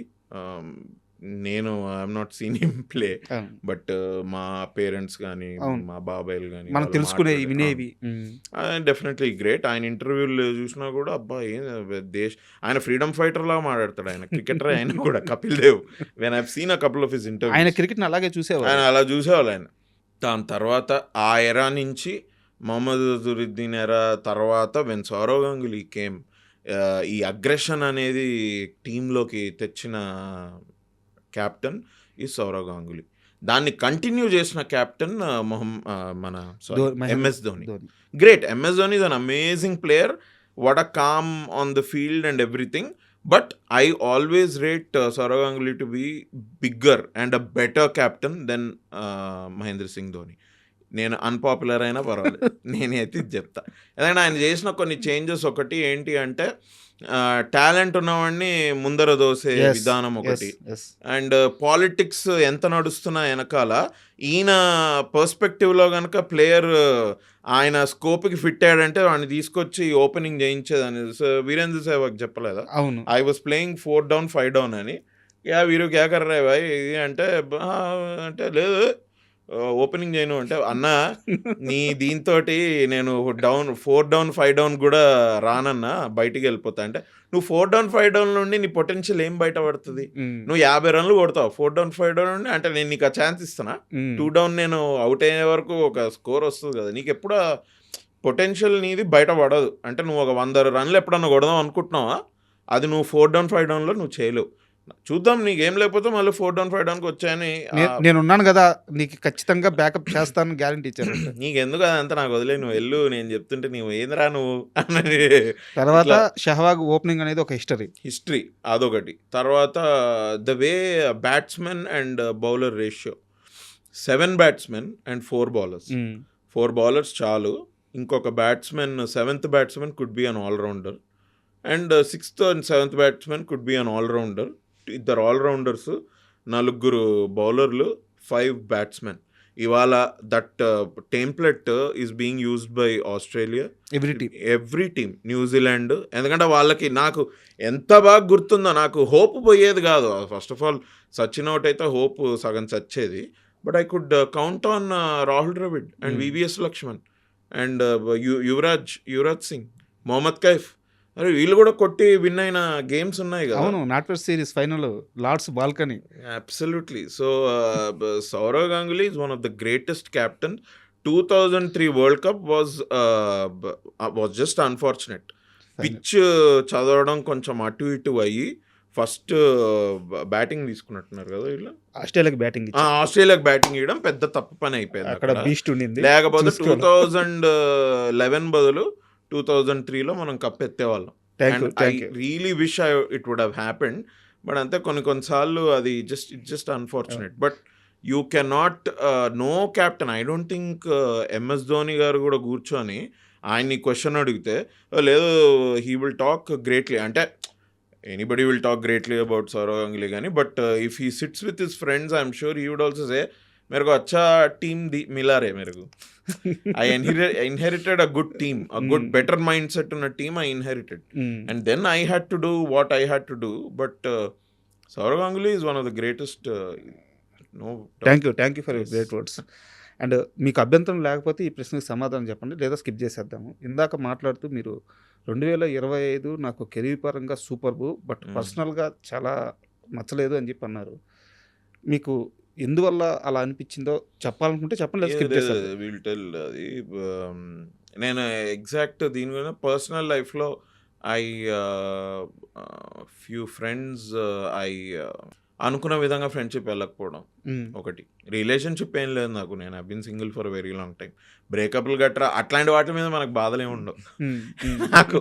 నేను I'm not seen him play, but మా parents కానీ మా బాబాయ్లు కానీ మనం తెలుసుకునేవి వినేవి definitely great. ఆయన ఇంటర్వ్యూలు చూసినా కూడా అబ్బా ఆయన ఫ్రీడమ్ ఫైటర్ లాగా మాట్లాడతాడు. ఆయన క్రికెటర్ అయినా కూడా Kapil Dev. When I have seen a couple of his interviews, ఆయన క్రికెట్ని అలాగే చూసేవాళ్ళు, ఆయన అలా చూసేవాళ్ళు. ఆయన దాని తర్వాత ఆ ఎరా నుంచి మొహమ్మద్ అజరుద్దీన్ ఎరా తర్వాత వెన్ సౌరవ్ గంగూలీ కేమ్, ఈ అగ్రెషన్ అనేది టీంలోకి తెచ్చిన క్యాప్టెన్ ఈ సౌరవ్ గంగూలీ. దాన్ని కంటిన్యూ చేసిన క్యాప్టెన్ మన MS Dhoni. Great. MS Dhoni is an amazing player. What a calm on the field and everything. But I always rate Sourav Ganguly to be bigger and a better captain then Mahendra Singh Dhoni. నేను unpopular అయినా పర్వాలేదు, నేనైతే ఇది చెప్తా. ఎందుకంటే ఆయన చేసిన కొన్ని చేంజెస్ ఒకటి ఏంటి అంటే, టాలెంట్ ఉన్నవాడిని ముందర దోసే Yes, విధానం yes, ఒకటి. yes. అండ్ పాలిటిక్స్ ఎంత నడుస్తున్నా వెనకాల ఈయన పర్స్పెక్టివ్లో కనుక ప్లేయర్ ఆయన స్కోప్కి ఫిట్ అయ్యాడంటే వాడిని తీసుకొచ్చి ఓపెనింగ్ చేయించేదని వీరేంద్ర సెహ్వాగ్ చెప్పలేదా, అవును. I was playing 4 down 5 down అని. యా వీరు క్యా కర్ రే భాయ్ ఇది అంటే అంటే లేదు ఓపెనింగ్ చేయను అంటే, అన్న నీ దీంతో నేను 4 down 5 down కూడా రానన్నా, బయటికి వెళ్ళిపోతా అంటే, నువ్వు 4 down 5 down నుండి నీ పొటెన్షియల్ ఏం బయట పడుతుంది? నువ్వు 50 runs కొడతావు 4 down 5 down నుండి అంటే, నేను నీకు ఆ ఛాన్స్ ఇస్తానా? 2 down నేను అవుట్ అయ్యే వరకు ఒక స్కోర్ వస్తుంది కదా, నీకు ఎప్పుడు పొటెన్షియల్ నీది బయట పడదు. అంటే నువ్వు ఒక 100 runs ఎప్పుడన్నా కొడదాం అనుకుంటున్నావా, అది నువ్వు 4 down 5 downలో నువ్వు చేయలేవు. చూద్దాం నీకు ఏం లేకపోతే మళ్ళీ 4 down 5 downకి వచ్చాయని నేనున్నాను కదా, నీకు ఖచ్చితంగా బ్యాకప్ చేస్తాను గ్యారంటీ ఇచ్చారు. నీకెందుకు అదంతా నాకు వదిలే, నువ్వు వెళ్ళు, నేను చెప్తుంటే నువ్వు ఏందిరా నువ్వు అన్నది. తర్వాత షహవాగ్ ఓపెనింగ్ అనేది ఒక హిస్టరీ అదొకటి. తర్వాత the way batsmen and bowler ratio, 7 batsmen and 4 bowlers. 4 bowlers చాలు. ఇంకొక batsmen 7th batsman could be an allrounder and 6th and 7th batsman could be an allrounder. 2 allrounders, 4 బౌలర్లు, 5 batsmen. ఇవాళ that template is being used by Australia, every team, New Zealand. ఎందుకంటే వాళ్ళకి నాకు ఎంత బాగా గుర్తుందో, నాకు హోప్ పోయేది కాదు. First of all Sachin out అయితే హోప్ సగం చచ్చేది. But I could count on Rahul Dravid and VVS Laxman and Yuvraj Singh, Mohammad Kaif. అరే వీళ్ళు కూడా కొట్టి విన్ అయిన గేమ్స్ ఉన్నాయి కదా. అవును, NatWest series final Lord's balcony. Absolutely. So Sourav Ganguly is one of the greatest captain. 2003 world cup was just unfortunate. Pitch చదవడం కొంచెం అటు ఇటు అయ్యి ఫస్ట్ బ్యాటింగ్ తీసుకున్నట్టున్నారు కదా వీళ్ళు. ఆస్ట్రేలియాకి బ్యాటింగ్ ఇవ్వడం పెద్ద తప్పు పని అయిపోయింది అక్కడ. బీస్ట్ ఉండింది. లేకపోతే 2011 బదులు 2003లో మనం కప్ ఎత్తేవాళ్ళం. I really wish it would have happened. But అంతే కొన్నిసార్లు అది just unfortunate. But you can not know captain. I don't think MS Dhoni garu కూడా కూర్చొని ఆయన్ని క్వశ్చన్ అడిగితే లేదు హీ విల్ టాక్ గ్రేట్లీ అంటే, anybody will talk greatly about Sourav Ganguly కానీ, but if he sits with his friends I'm sure he would also say मेरे को अच्छा टीम मिला रे मेरे को. I inherited a good team, a good better mindset on a team I inherited. And then I had to do what I had to do. But Saurav Ganguly is one of the greatest. No. Thank you for your great words. And మీకు అభ్యంతరం లేకపోతే ఈ ప్రశ్నకి సమాధానం చెప్పండి, లేదా skip చేసేద్దాము. ఇందాక మాట్లాడుతూ మీరు 2025 నాకు కెరీర్ పరంగా సూపర్బు, బట్ పర్సనల్గా చాలా నచ్చలేదు అని చెప్పి అన్నారు. మీకు ఎందువల్ల అలా అనిపించిందో చెప్పాలనుకుంటే చెప్పండి, స్కిప్ చేసేద్దాం. Will tell. అది నేను ఎగ్జాక్ట్ దీని మీద పర్సనల్ లైఫ్లో ఫ్యూ ఫ్రెండ్స్ అనుకున్న విధంగా ఫ్రెండ్షిప్ వెళ్ళకపోవడం ఒకటి. రిలేషన్షిప్ ఏం లేదు నాకు, నేను I been single for very long time. బ్రేకప్లు గట్రా అట్లాంటి వాటి మీద మనకు బాధలే ఉండవు. నాకు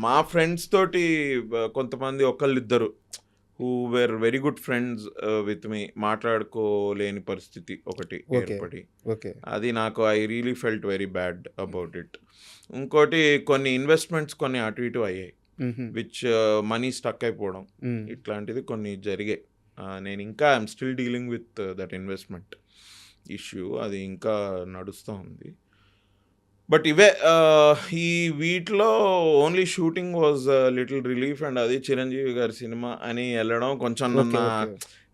మా ఫ్రెండ్స్ తోటి కొంతమంది ఒకళ్ళిద్దరు who were very good friends with me, మాట్లాడుకోలేని పరిస్థితి ఒకటి ఏర్పడి, అది నాకు I really felt very bad about it. ఇంకోటి కొన్ని ఇన్వెస్ట్మెంట్స్ కొన్ని అటు ఇటు అయ్యాయి, విచ్ మనీ స్టక్ అయిపోవడం, ఇట్లాంటిది కొన్ని జరిగాయి. నేను ఇంకా I'm still dealing with that investment issue, అది ఇంకా నడుస్తూ ఉంది. బట్ ఇవే ఈ వీటిలో only shooting was little relief. And అది చిరంజీవి గారి సినిమా అని వెళ్ళడం కొంచెం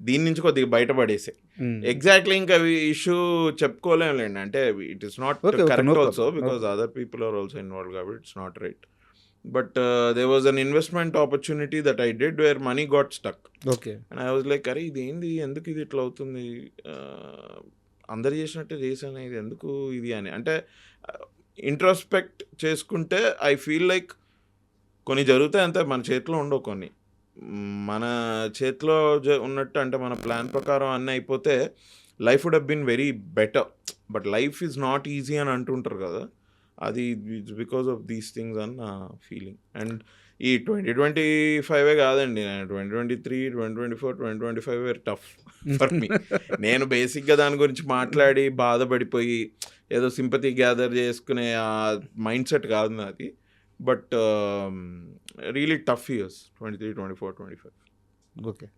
దీని నుంచి కొద్దిగా బయటపడేసే. ఎగ్జాక్ట్లీ ఇంకా ఇష్యూ చెప్పుకోలేండి, అంటే it is not correct also because other people are also involve కాబట్టి it's not right. But there was an investment opportunity that I did where money got stuck. And I was like, అరే ఇది ఏంది, ఎందుకు ఇది ఇట్లా అవుతుంది, అందరు చేసినట్టే చేశాను, ఇది ఎందుకు ఇది అని. అంటే ఇంట్రోస్పెక్ట్ చేసుకుంటే ఐ ఫీల్ లైక్ కొన్ని జరుగుతాయి అంతే, మన చేతిలో ఉండవు. కొన్ని మన చేతిలో ఉన్నట్టు అంటే మన ప్లాన్ ప్రకారం అన్నీ అయిపోతే life would have been very better. But life is not easy అని అంటుంటారు కదా, అది బికాస్ ఆఫ్ దీస్ థింగ్స్ అని నా ఫీలింగ్. అండ్ ఈ 2025 కాదండి, 2023, 2024, 2025 వేర్ టఫ్ ఫర్ మీ. నేను బేసిక్గా దాని గురించి మాట్లాడి బాధపడిపోయి ఏదో సింపతి గ్యాదర్ చేసుకునే ఆ మైండ్ సెట్ కాదు నాది. But really tough years 23, 24, 25. Okay.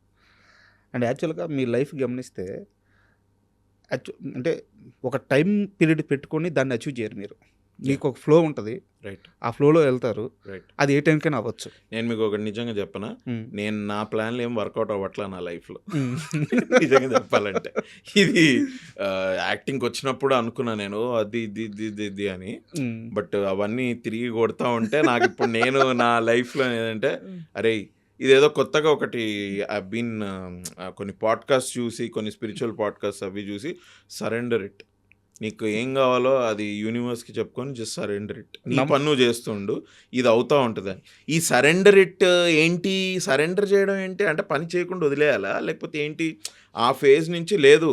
And యాక్చువల్గా మీ లైఫ్ గమనిస్తే అంటే ఒక టైం పీరియడ్ పెట్టుకొని దాన్ని అచీవ్ చేయరు మీరు. మీకు ఒక ఫ్లో ఉంటుంది, రైట్ ఆ ఫ్లోలో వెళ్తారు. రైట్. అది ఏ టైంకైనా అవ్వచ్చు. నేను మీకు ఒకటి నిజంగా చెప్పనా, మ్మ్. నేను నా ప్లాన్లు ఏం వర్కౌట్ అవ్వట్లా నా లైఫ్లో. నిజంగా చెప్పాలంటే ఇది యాక్టింగ్కి వచ్చినప్పుడు అనుకున్నా నేను అది ఇది ఇది ఇది ఇది అని. బట్ అవన్నీ తిరిగి కొడతా ఉంటే నాకు ఇప్పుడు నేను నా లైఫ్లో ఏంటంటే అరే ఇదేదో కొత్తగా ఒకటి బీన్ కొన్ని పాడ్కాస్ట్ చూసి, కొన్ని స్పిరిచువల్ పాడ్కాస్ట్ అవి చూసి, సరెండర్ ఇట్, నీకు ఏం కావాలో అది యూనివర్స్కి చెప్పుకొని జస్ట్ సరెండర్ ఇట్, నీ పన్ను చేస్తుండు, ఇది అవుతూ ఉంటుంది. ఈ సరెండర్ ఇట్ ఏంటి, సరెండర్ చేయడం ఏంటి అంటే పని చేయకుండా వదిలేయాలా లేకపోతే ఏంటి? ఆ ఫేజ్ నుంచి లేదు,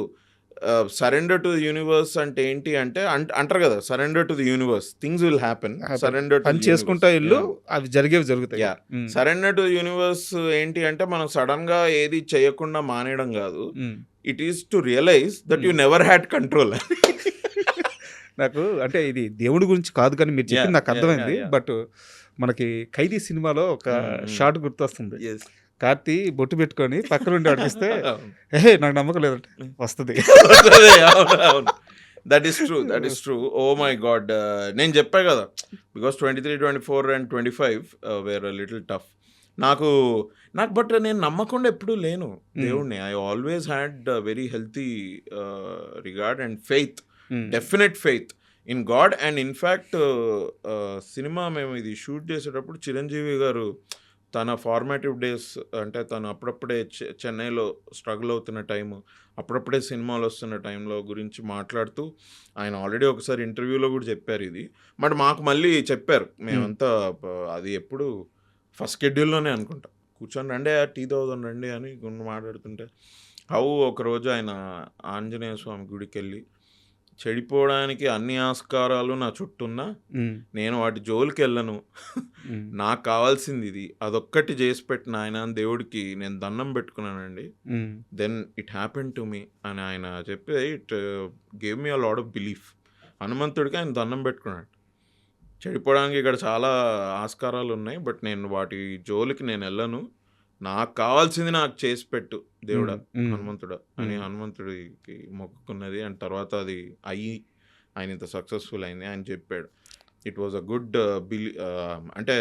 సరెండర్ టు ది యూనివర్స్ అంటే ఏంటి అంటే అంటారు కదా, surrender to the universe, things will happen. Surrender పని చేసుకుంటా ఇల్లు అవి జరిగేవి జరుగుతాయి. సరెండర్ టు యూనివర్స్ ఏంటి అంటే మనం సడన్ గా ఏది చేయకుండా మానేయడం కాదు. It is to realise that you never had control. నాకు అంటే ఇది దేవుడి గురించి కాదు కానీ మీరు చెప్పింది నాకు అర్థమైంది. బట్ మనకి ఖైదీ సినిమాలో ఒక షార్ట్ గుర్తొస్తుంది. కార్తీ బొట్టు పెట్టుకొని పక్కన ఉండి అడిగిస్తే నాకు నమ్మకం లేదంటే వస్తుంది. That is true, that is true. Oh my God, నేను చెప్పా కదా, because 23, 24 and 25 were little tough. నాకు బట్ నేను నమ్మకుండా ఎప్పుడూ లేను దేవుడిని. I always had very healthy regard and faith, definite faith in God. And in fact cinema మేము ఇది షూట్ చేసేటప్పుడు చిరంజీవి గారు తన ఫార్మాటివ్ డేస్ అంటే తను అప్పుడప్పుడే చెన్నైలో స్ట్రగుల్ అవుతున్న టైము, అప్పుడప్పుడే సినిమాలు వస్తున్న టైంలో గురించి మాట్లాడుతూ ఆయన ఆల్రెడీ ఒకసారి ఇంటర్వ్యూలో కూడా చెప్పారు ఇది. బట్ మాకు మళ్ళీ చెప్పారు, మేమంతా అది ఎప్పుడు ఫస్ట్ షెడ్యూల్లోనే అనుకుంటా, కూర్చొని రండి టీ తాగుదాం రండి అని మాట్లాడుతుంటే ఒకరోజు ఆయన ఆంజనేయ స్వామి గుడికి వెళ్ళి, చెడిపోవడానికి అన్ని ఆస్కారాలు నా చుట్టూన్నా నేను వాటి జోలికి వెళ్ళను, నాకు కావాల్సింది ఇది, అదొక్కటి చేసి పెట్టిన ఆయన దేవుడికి నేను దండం పెట్టుకున్నానండి, then it happen to me అని ఆయన చెప్పి it gave me a lot of belief. హనుమంతుడికి ఆయన దండం పెట్టుకున్నాడు, చెడిపోవడానికి ఇక్కడ చాలా ఆస్కారాలు ఉన్నాయి బట్ నేను వాటి జోలికి నేను వెళ్ళను, నాకు కావాల్సింది నాకు చేసి పెట్టు దేవుడా హనుమంతుడా అని హనుమంతుడికి మొక్కుకున్నది. అండ్ తర్వాత అది ఆయన ఇంత సక్సెస్ఫుల్ అయింది ఆయన చెప్పాడు. ఇట్ వాజ్ అ గుడ్ అంటే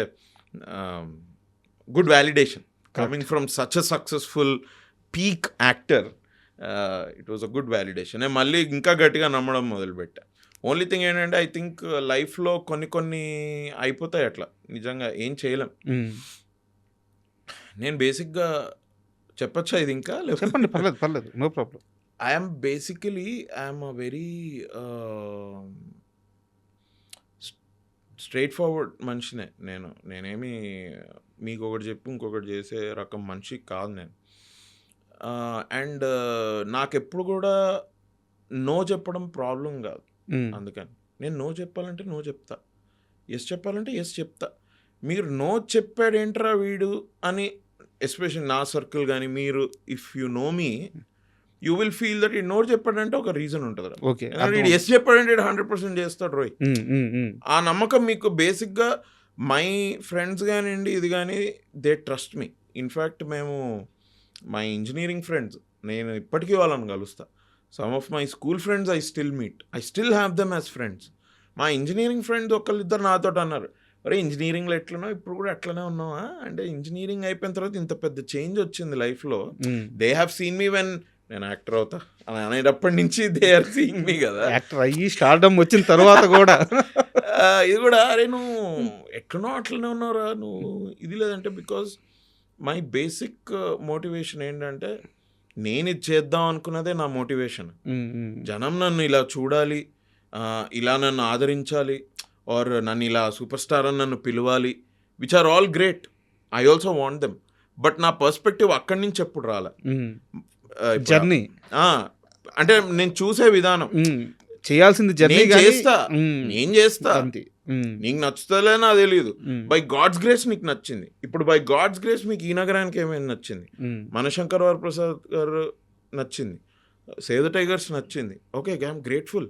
good validation coming from such a successful peak actor. It was a good validation. నేను మళ్ళీ ఇంకా గట్టిగా నమ్మడం మొదలుపెట్టా. ఓన్లీ థింగ్ ఏంటంటే ఐ థింక్ లైఫ్లో కొన్ని అయిపోతాయి అట్లా, నిజంగా ఏం చేయలేం. నేను బేసిక్గా చెప్పచ్చా ఇది ఇంకా? చెప్పండి, పర్లేదు, no problem. I'm a very straightforward మనిషినే నేనేమి మీకు ఒకటి చెప్పి ఇంకొకటి చేసే రకం మనిషి కాదు నేను. అండ్ నాకెప్పుడు కూడా నో చెప్పడం ప్రాబ్లం కాదు. అందుకని నేను నో చెప్పాలంటే నో చెప్తా, ఎస్ చెప్పాలంటే ఎస్ చెప్తా. మీరు నో చెప్పాడేంట్రా వీడు అని ఎస్పెషల్లీ నా సర్కిల్ కానీ మీరు if you know me you will feel that ఈ నో చెప్పాడంటే ఒక రీజన్ ఉంటుంది. ఓకే, ఎస్ చెప్పాడంటే 100% చేస్తాడు రోయ్. ఆ నమ్మకం మీకు బేసిక్గా మై ఫ్రెండ్స్ కానివ్వండి ఇది కానీ దే ట్రస్ట్ మీ. ఇన్ఫ్యాక్ట్ మేము మై ఇంజనీరింగ్ ఫ్రెండ్స్ నేను ఇప్పటికీ వాళ్ళని కలుస్తా. Some of my school friends I still meet, I still have them as friends. మా ఇంజనీరింగ్ ఫ్రెండ్స్ ఒకళ్ళిద్దరు నాతో అన్నారు, అరే ఇంజనీరింగ్లో ఎట్లనో ఇప్పుడు కూడా అట్లనే ఉన్నావా అంటే, ఇంజనీరింగ్ అయిపోయిన తర్వాత ఇంత పెద్ద చేంజ్ వచ్చింది లైఫ్లో. They have seen me when నేను యాక్టర్ అవుతా అని అనేటప్పటి నుంచి దే ఆర్ సీయింగ్ మీ కదా. యాక్టర్ అయ్యి స్టార్డమ్ వచ్చిన తర్వాత కూడా ఇది కూడా అరే నువ్వు ఎట్లనో అట్లనే ఉన్నావురా నువ్వు ఇది లేదంటే, బికాజ్ మై బేసిక్ మోటివేషన్ ఏంటంటే నేను ఇది చేద్దాం అనుకున్నదే నా మోటివేషన్. జనం నన్ను ఇలా చూడాలి, ఇలా నన్ను ఆదరించాలి, ఆర్ నన్ను ఇలా సూపర్ స్టార్ అని నన్ను పిలవాలి, which are all great, I also want them. But నా పర్స్పెక్టివ్ అక్కడి నుంచి ఎప్పుడు రాలే. జర్నీ అంటే నేను చూసే విధానం, చేయాల్సింది జర్నీ నేను చేస్తా, నీకు నచ్చుతలే నాకు తెలియదు. బై గాడ్స్ గ్రేస్ నీకు నచ్చింది. ఇప్పుడు బై గాడ్స్ గ్రేస్ మీకు ఈ నగరానికి ఏమైనా నచ్చింది, మనశంకర్ వరప్రసాద్ గారు నచ్చింది, సేవ్ ద టైగర్స్ నచ్చింది, ఓకే ఐఎమ్ గ్రేట్ఫుల్.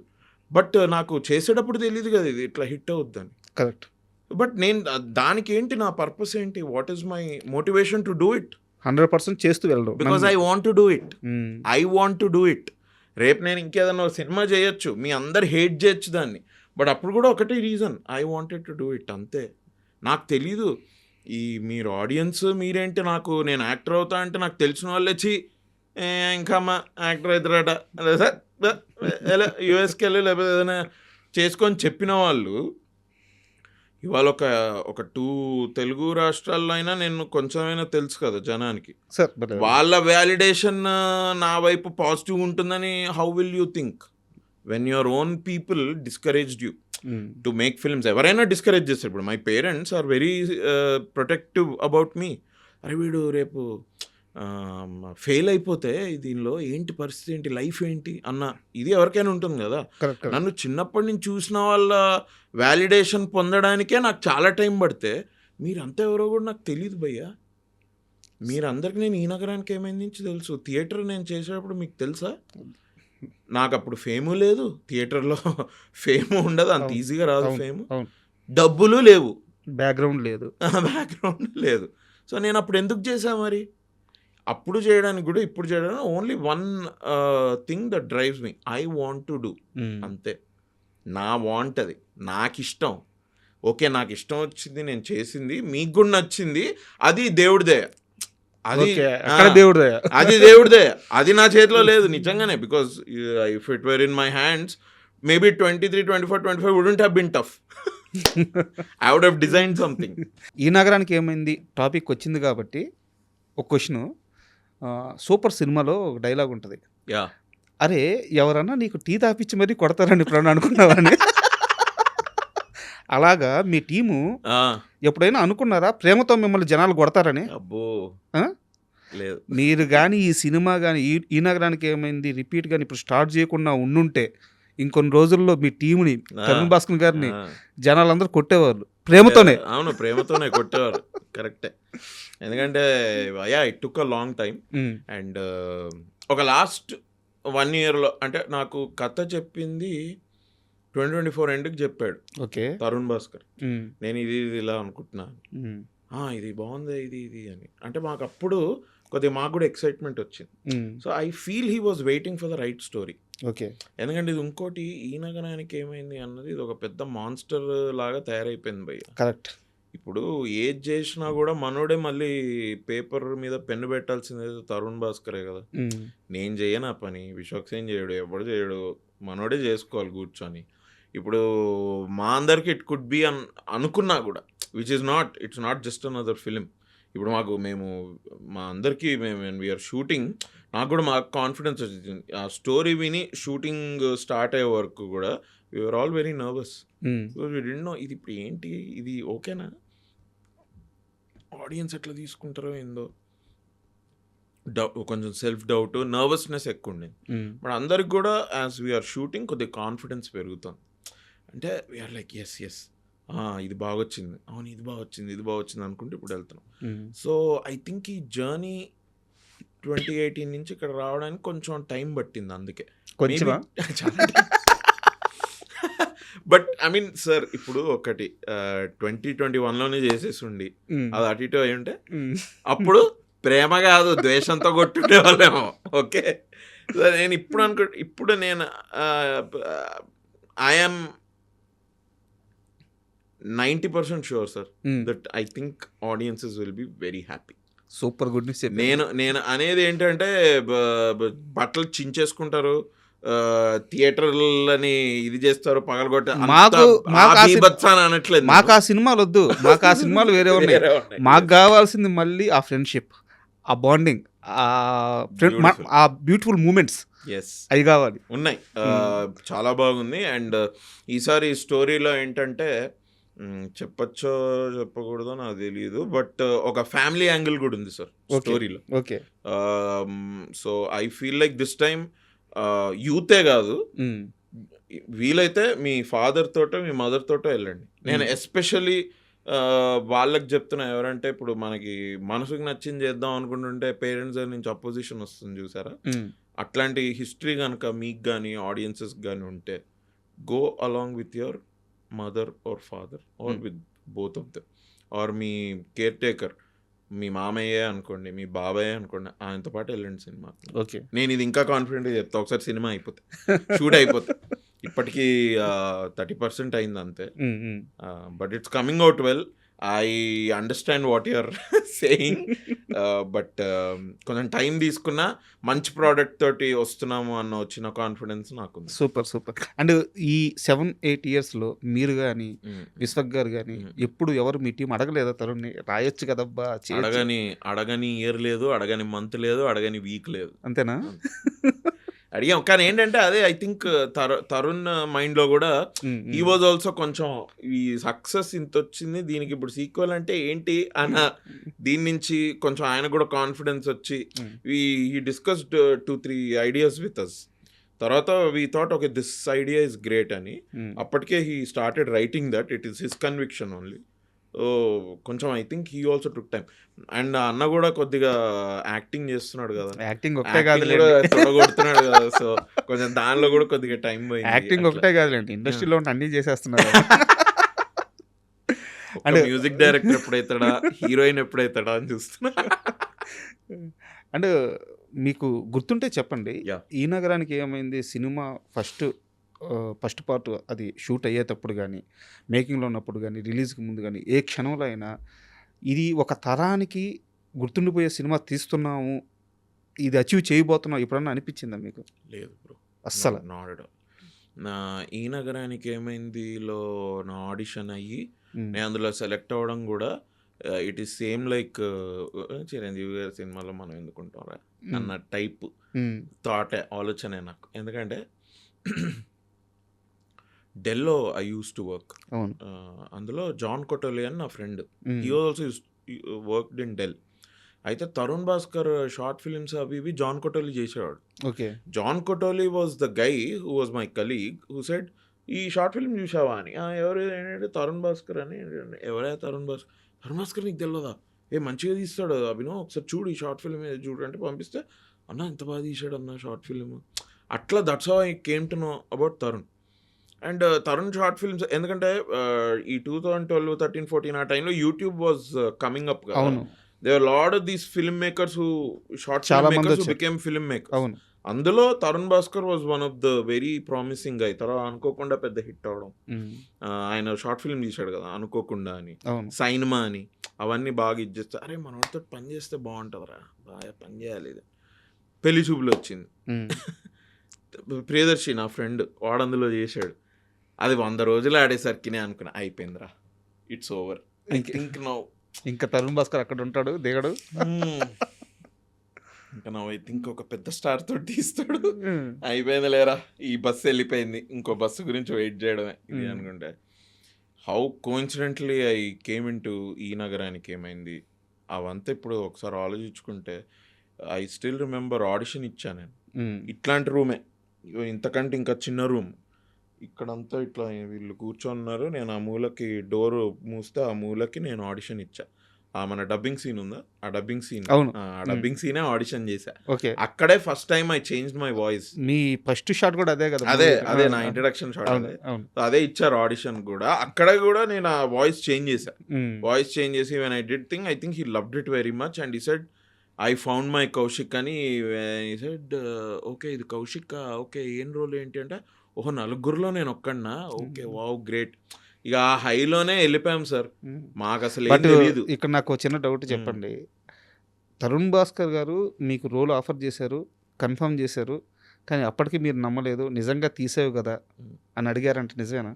బట్ నాకు చేసేటప్పుడు తెలియదు కదా ఇది ఇట్లా హిట్ అవుద్దని. కరెక్ట్. బట్ నేను దానికి ఏంటి నా పర్పస్ ఏంటి, what is my motivation to do it? 100% చేస్తూ వెళ్ళడం. Because I want to do it. I want to do it. రేపు నేను ఇంకేదన్నా సినిమా చేయొచ్చు, మీ అందరు హేట్ చేయొచ్చు దాన్ని, బట్ అప్పుడు కూడా ఒకటే reason, I wanted to do it అంతే. నాకు తెలీదు ఈ మీరు ఆడియన్స్ మీరేంటి, నాకు నేను యాక్టర్ అవుతా అంటే నాకు తెలిసిన వాళ్ళు వచ్చి ఇంకా మా యాక్టర్ అవుతారట లేదా యూఎస్కి వెళ్ళి లేకపోతే ఏదైనా చేసుకొని చెప్పిన వాళ్ళు ఇవాళ ఒక 2 తెలుగు రాష్ట్రాల్లో అయినా నేను కొంచెమైనా తెలుసు కదా జనానికి, సార్ వాళ్ళ వ్యాలిడేషన్ నా వైపు పాజిటివ్ ఉంటుందని how will you think when your own people discouraged you to make films? ఎవరైనా డిస్కరేజ్ చేస్తారు. ఇప్పుడు my parents are very protective about me. అరే వీడు రేపు ఫెయిల్ అయిపోతే దీనిలో ఏంటి పరిస్థితి, ఏంటి లైఫ్ ఏంటి అన్న ఇది ఎవరికైనా ఉంటుంది కదా. నన్ను చిన్నప్పటి నుంచి చూసిన వాళ్ళ వ్యాలిడేషన్ పొందడానికే నాకు చాలా టైం పడితే మీరంతా ఎవరో కూడా నాకు తెలియదు భయ్యా. మీరందరికీ నేను ఈ నగరానికి ఏమైంది నుంచి తెలుసు. థియేటర్ నేను చేసేటప్పుడు మీకు తెలుసా, నాకు అప్పుడు ఫేము లేదు, థియేటర్లో ఫేము ఉండదు, అంత ఈజీగా రాదు ఫేము, డబ్బులు లేవు, బ్యాక్గ్రౌండ్ లేదు. సో నేను అప్పుడు ఎందుకు చేశా మరి? అప్పుడు చేయడానికి కూడా ఇప్పుడు చేయడానికి only one thing that drives me, I want to do అంతే. నా వాంట్ అది, నాకు ఇష్టం. ఓకే నాకు ఇష్టం వచ్చింది, నేను చేసింది, మీకు కూడా నచ్చింది, అది దేవుడిదే. అది దేవుడిదే, అది నా చేతిలో లేదు నిజంగానే. Because if it were in my hands maybe 23, 24, 25 wouldn't have been tough. I would have designed something. ఈ నగరానికి ఏమైంది టాపిక్ వచ్చింది కాబట్టి ఒక క్వశ్చన్, సూపర్ సినిమాలో ఒక డైలాగ్ ఉంటుంది, అరే ఎవరన్నా నీకు టీ తాపించి మరీ కొడతారని ఇప్పుడు అనుకున్నావని. అలాగా మీ టీము ఎప్పుడైనా అనుకున్నారా ప్రేమతో మిమ్మల్ని జనాలు కొడతారని? అబ్బో లేదు. మీరు కానీ ఈ సినిమా కానీ ఈ నగరానికి ఏమైంది రిపీట్ కానీ ఇప్పుడు స్టార్ట్ చేయకుండా ఉండుంటే ఇంకొన్ని రోజుల్లో మీ టీంని తరుణ్ భాస్కర్ గారిని జనాలందరూ కొట్టేవాళ్ళు ప్రేమతోనే. అవును ప్రేమతోనే కొట్టేవారు, కరెక్టే. ఎందుకంటే it took a long time. And ఒక లాస్ట్ 1 yearలో అంటే నాకు కథ చెప్పింది 2024 ఎండ్కి చెప్పాడు తరుణ్ భాస్కర్. నేను ఇది ఇలా అనుకుంటున్నాను, ఇది బాగుంది ఇది అని. అంటే మాకు అప్పుడు కొద్దిగా మాకు కూడా ఎక్సైట్మెంట్ వచ్చింది. So I feel he was waiting for the right story. ఎందుకంటే ఇది ఇంకోటి ఈ నగరానికి ఏమైంది అన్నది ఇది ఒక పెద్ద మాన్స్టర్ లాగా తయారైపోయింది భయ్య. కరెక్ట్. ఇప్పుడు ఏది చేసినా కూడా మనోడే మళ్ళీ పేపర్ మీద పెన్ను పెట్టాల్సింది తరుణ్ భాస్కరే కదా. నేను చేయను ఆ పని, విశ్వక్సేన్ చేయడు, ఎవడు చేయడు, మనోడే చేసుకోవాలి కూర్చొని. ఇప్పుడు మా అందరికి ఇట్ కుడ్ బి అనుకున్నా కూడా which is not, it's not just another film. ఇప్పుడు మేము మా అందరికీ వీఆర్ షూటింగ్, నాకు కూడా మాకు కాన్ఫిడెన్స్ వచ్చింది. ఆ స్టోరీ విని షూటింగ్ స్టార్ట్ అయ్యే వరకు కూడా we are all very nervous. Because we didn't know ఇది ఇప్పుడు ఏంటి, ఇది ఓకేనా, ఆడియన్స్ ఎట్లా తీసుకుంటారో ఏందో, కొంచెం సెల్ఫ్ డౌట్, నర్వస్నెస్ ఎక్కువ ఉండేది. బట్ అందరికి కూడా యాజ్ వీఆర్ షూటింగ్ కొద్దిగా కాన్ఫిడెన్స్ పెరుగుతుంది. అంటే వీఆర్ లైక్ ఎస్ ఇది బాగా వచ్చింది, అవును ఇది బాగా వచ్చింది అనుకుంటే ఇప్పుడు వెళ్తున్నాం. సో ఐ థింక్ ఈ జర్నీ 2018 నుంచి ఇక్కడ రావడానికి కొంచెం టైం పట్టింది. అందుకే బట్ ఐ మీన్ సార్ ఇప్పుడు ఒకటి 2021లోనే చేసేసి ఉండి అది అటు ఇటు అయి ఉంటే అప్పుడు ప్రేమ కాదు ద్వేషంతో కొట్టుండే వాళ్ళేమో. ఓకే నేను ఇప్పుడు నేను I'm 90% sure sir that I think audiences will be very happy. Super good news. నేను అనేది ఏంటంటే బట్టలు చించేసుకుంటారు, థియేటర్లని ఇది చేస్తారు, పగలగొట్ట అనట్లేదు. మాకు ఆ సినిమాలు వద్దు, మాకు ఆ సినిమాలు వేరే ఉన్నాయి. మాకు కావాల్సింది మళ్ళీ ఆ ఫ్రెండ్షిప్, ఆ బాండింగ్, ఆ బ్యూటిఫుల్ మూమెంట్స్ అవి కావాలి. ఉన్నాయి, చాలా బాగుంది. అండ్ ఈసారి స్టోరీలో ఏంటంటే చెప్పచ్చో చెప్పకూడదో నాకు తెలియదు, బట్ ఒక ఫ్యామిలీ యాంగిల్ కూడా ఉంది సార్ స్టోరీలో. Okay. So I feel like this time యూతే కాదు, వీలైతే మీ ఫాదర్ తోటో మీ మదర్ తోటో వెళ్ళండి. నేను ఎస్పెషల్లీ వాళ్ళకి చెప్తున్నా, ఎవరంటే ఇప్పుడు మనకి మనసుకు నచ్చింది చేద్దాం అనుకుంటుంటే పేరెంట్స్ నుంచి అపోజిషన్ వస్తుంది చూసారా, అట్లాంటి హిస్టరీ కనుక మీకు కానీ ఆడియన్సెస్ కానీ ఉంటే go along with your mother or father or with both of them. Or మీ కేర్ టేకర్, మీ మామయ్యే అనుకోండి, మీ బాబాయ్ అనుకోండి, ఆయనతో పాటు వెళ్ళండి సినిమా. ఓకే. నేను ఇది ఇంకా కాన్ఫిడెంట్గా చెప్తా, ఒకసారి సినిమా అయిపోతే షూట్ అయిపోతే. ఇప్పటికీ 30% అయింది అంతే. But it's coming out well. I understand what you're saying, but కొంచెం టైం తీసుకున్నా మంచి ప్రోడక్ట్ తోటి వస్తున్నాము అన్న వచ్చిన కాన్ఫిడెన్స్ నాకుంది. సూపర్. అండ్ ఈ 7-8 ఇయర్స్లో మీరు కానీ విశ్వక్ గారు కానీ ఎప్పుడు ఎవరు మీ టీం అడగలేదా తరుణ్ని రాయొచ్చు కదబ్బా? అడగని ఇయర్ లేదు, అడగని మంత్ లేదు, అడగని వీక్ లేదు. అంతేనా? అడిగాం, కానీ ఏంటంటే అదే ఐ థింక్ తరుణ్ మైండ్లో కూడా ఈ వాజ్ ఆల్సో కొంచెం ఈ సక్సెస్ ఇంత వచ్చింది, దీనికి ఇప్పుడు సీక్వెల్ అంటే ఏంటి అన్న దీని నుంచి కొంచెం ఆయన కూడా కాన్ఫిడెన్స్ వచ్చి ఈ డిస్కస్డ్ 2-3 ఐడియాస్ విత్ అస్. తర్వాత we thought okay this idea is great అని. అప్పటికే he started writing that, it is his conviction only. కొంచెం I think he also took time. And అన్న కూడా కొద్దిగా యాక్టింగ్ చేస్తున్నాడు కదా, యాక్టింగ్ ఒకటే కాదు తొడగొడుతున్నాడు కదా, సో కొంచెం దానిలో కూడా కొద్దిగా టైం పోయింది. యాక్టింగ్ ఒకటే కాదులేండి, ఇండస్ట్రీలో ఉంటే అన్ని చేసేస్తున్నారు. అంటే మ్యూజిక్ డైరెక్టర్ ఎప్పుడైతాడా, హీరోయిన్ ఎప్పుడైతాడా అని చూస్తున్నా. అండ్ మీకు గుర్తుంటే చెప్పండి, ఈ నగరానికి ఏమైంది సినిమా ఫస్ట్ పార్ట్ అది షూట్ అయ్యేటప్పుడు కానీ, మేకింగ్లో ఉన్నప్పుడు కానీ, రిలీజ్కి ముందు కానీ, ఏ క్షణంలో అయినా ఇది ఒక తరానికి గుర్తుండిపోయే సినిమా తీస్తున్నాము, ఇది అచీవ్ చేయబోతున్నాం ఎప్పుడన్నా అనిపించిందా మీకు? లేదు బ్రో, అస్సలు నాట్. నా ఈ నగరానికి ఏమైందిలో నా ఆడిషన్ అయ్యి నేను అందులో సెలెక్ట్ అవ్వడం కూడా it is same like Chiranjeevi గారి సినిమాలో మనం ఎందుకుంటారా అన్న టైప్ థాటే, ఆలోచనే నాకు. ఎందుకంటే డెల్లో ఐ యూస్ టు వర్క్, అందులో జాన్ కొటోలి అని నా friend, he also worked in Dell. అయితే తరుణ్ భాస్కర్ షార్ట్ ఫిల్మ్స్ అవి ఇవి జాన్ కొటోలి చేసేవాడు. Okay. John Kotoli was the guy who was my colleague who said ఈ షార్ట్ ఫిల్మ్ చూసావా అని. ఎవరు ఏంటంటే తరుణ్ భాస్కర్ అని. ఎవరే తరుణ్ భాస్కర్ నీకు తెలియదా? మంచిగా తీస్తాడు అభినవ్, ఒకసారి చూడు ఈ షార్ట్ ఫిల్మ్ చూడు అంటే పంపిస్తే, అన్న ఎంత బాగా తీసాడు అన్న షార్ట్ ఫిల్మ్. అట్లా that's how I came to know about Tarun. And Tarun short films ఎందుకంటే ఈ 2012, 13, 14 ఆ టైంలో యూట్యూబ్ వాజ్ కమింగ్ అప్ కదా. There were a lot of these filmmakers who became filmmakers. అందులో Tarun Bhaskar was one of the very promising guy. తర్వాత అనుకోకుండా పెద్ద hit అవడం, ఆయన షార్ట్ ఫిల్మ్ తీశాడు కదా అనుకోకుండా అని, సైన్మా అని, అవన్నీ బాగా ఇచ్చేస్తే అరే మనతో పని చేస్తే బాగుంటుందిరా, బాగా పని చేయాలి. ఇది పెళ్లి చూపులు వచ్చింది, ప్రియదర్శి నా ఫ్రెండ్ వాడు అందులో చేశాడు. అది 100 రోజులు ఆడేసరికి అనుకున్నా అయిపోయిందిరా, it's over. I think now ఇంకా తరుణ్ భాస్కర్ అక్కడ ఉంటాడు దిగడు, ఇంకా నా ఐ థింక్ ఒక పెద్ద స్టార్ తోటి తీస్తాడు. అయిపోయింది లేరా, ఈ బస్సు వెళ్ళిపోయింది, ఇంకో బస్సు గురించి వెయిట్ చేయడమే ఇది అనుకుంటే. How coincidentally I came in to ఈ నగరానికి ఏమైంది అవంతా ఇప్పుడు ఒకసారి ఆలోచించుకుంటే, ఐ స్టిల్ రిమెంబర్ ఆడిషన్ ఇచ్చాను నేను. ఇట్లాంటి రూమే, ఇంతకంటే ఇంకా చిన్న రూమ్, ఇక్కడంతా ఇట్లా వీళ్ళు కూర్చోన్నారు, నేను ఆ మూలకి డోర్ మూస్తే ఆ మూలకి నేను ఆడిషన్ ఇచ్చా. మన డబ్బింగ్ సీన్ ఉందా, ఆ డబ్బింగ్ సీనే ఆడిషన్ చేశా. అక్కడే first time I changed my voice. Me first shot కూడా అదే కదా? అదే నా ఇంట్రడక్షన్ షాట్, అదే ఇచ్చారు ఆడిషన్ కూడా. అక్కడ కూడా నేను ఆ వాయిస్ చేంజ్ చేశా. వాయిస్ చేంజ్ చేసి when I did thing I think he loved it very much and he said I found my Kaushik అని. హీ సెడ్ ఓకే ఇది కౌశిక్, ఓకే ఏం రోల్ ఏంటి అంటే, ఓహో నలుగురిలో నేను ఒక్కడినా, ఓకే వావ్ గ్రేట్. ఇక ఆ హైలోనే వెళ్ళిపోయాం సార్, మాకు అసలు ఏం తెలియదు. ఇక్కడ నాకు చిన్న డౌట్ చెప్పండి, తరుణ్ భాస్కర్ గారు మీకు రోల్ ఆఫర్ చేశారు, కన్ఫర్మ్ చేశారు, కానీ అప్పటికి మీరు నమ్మలేదు, నిజంగా తీసేవు కదా అని అడిగారంటే నిజమేనా?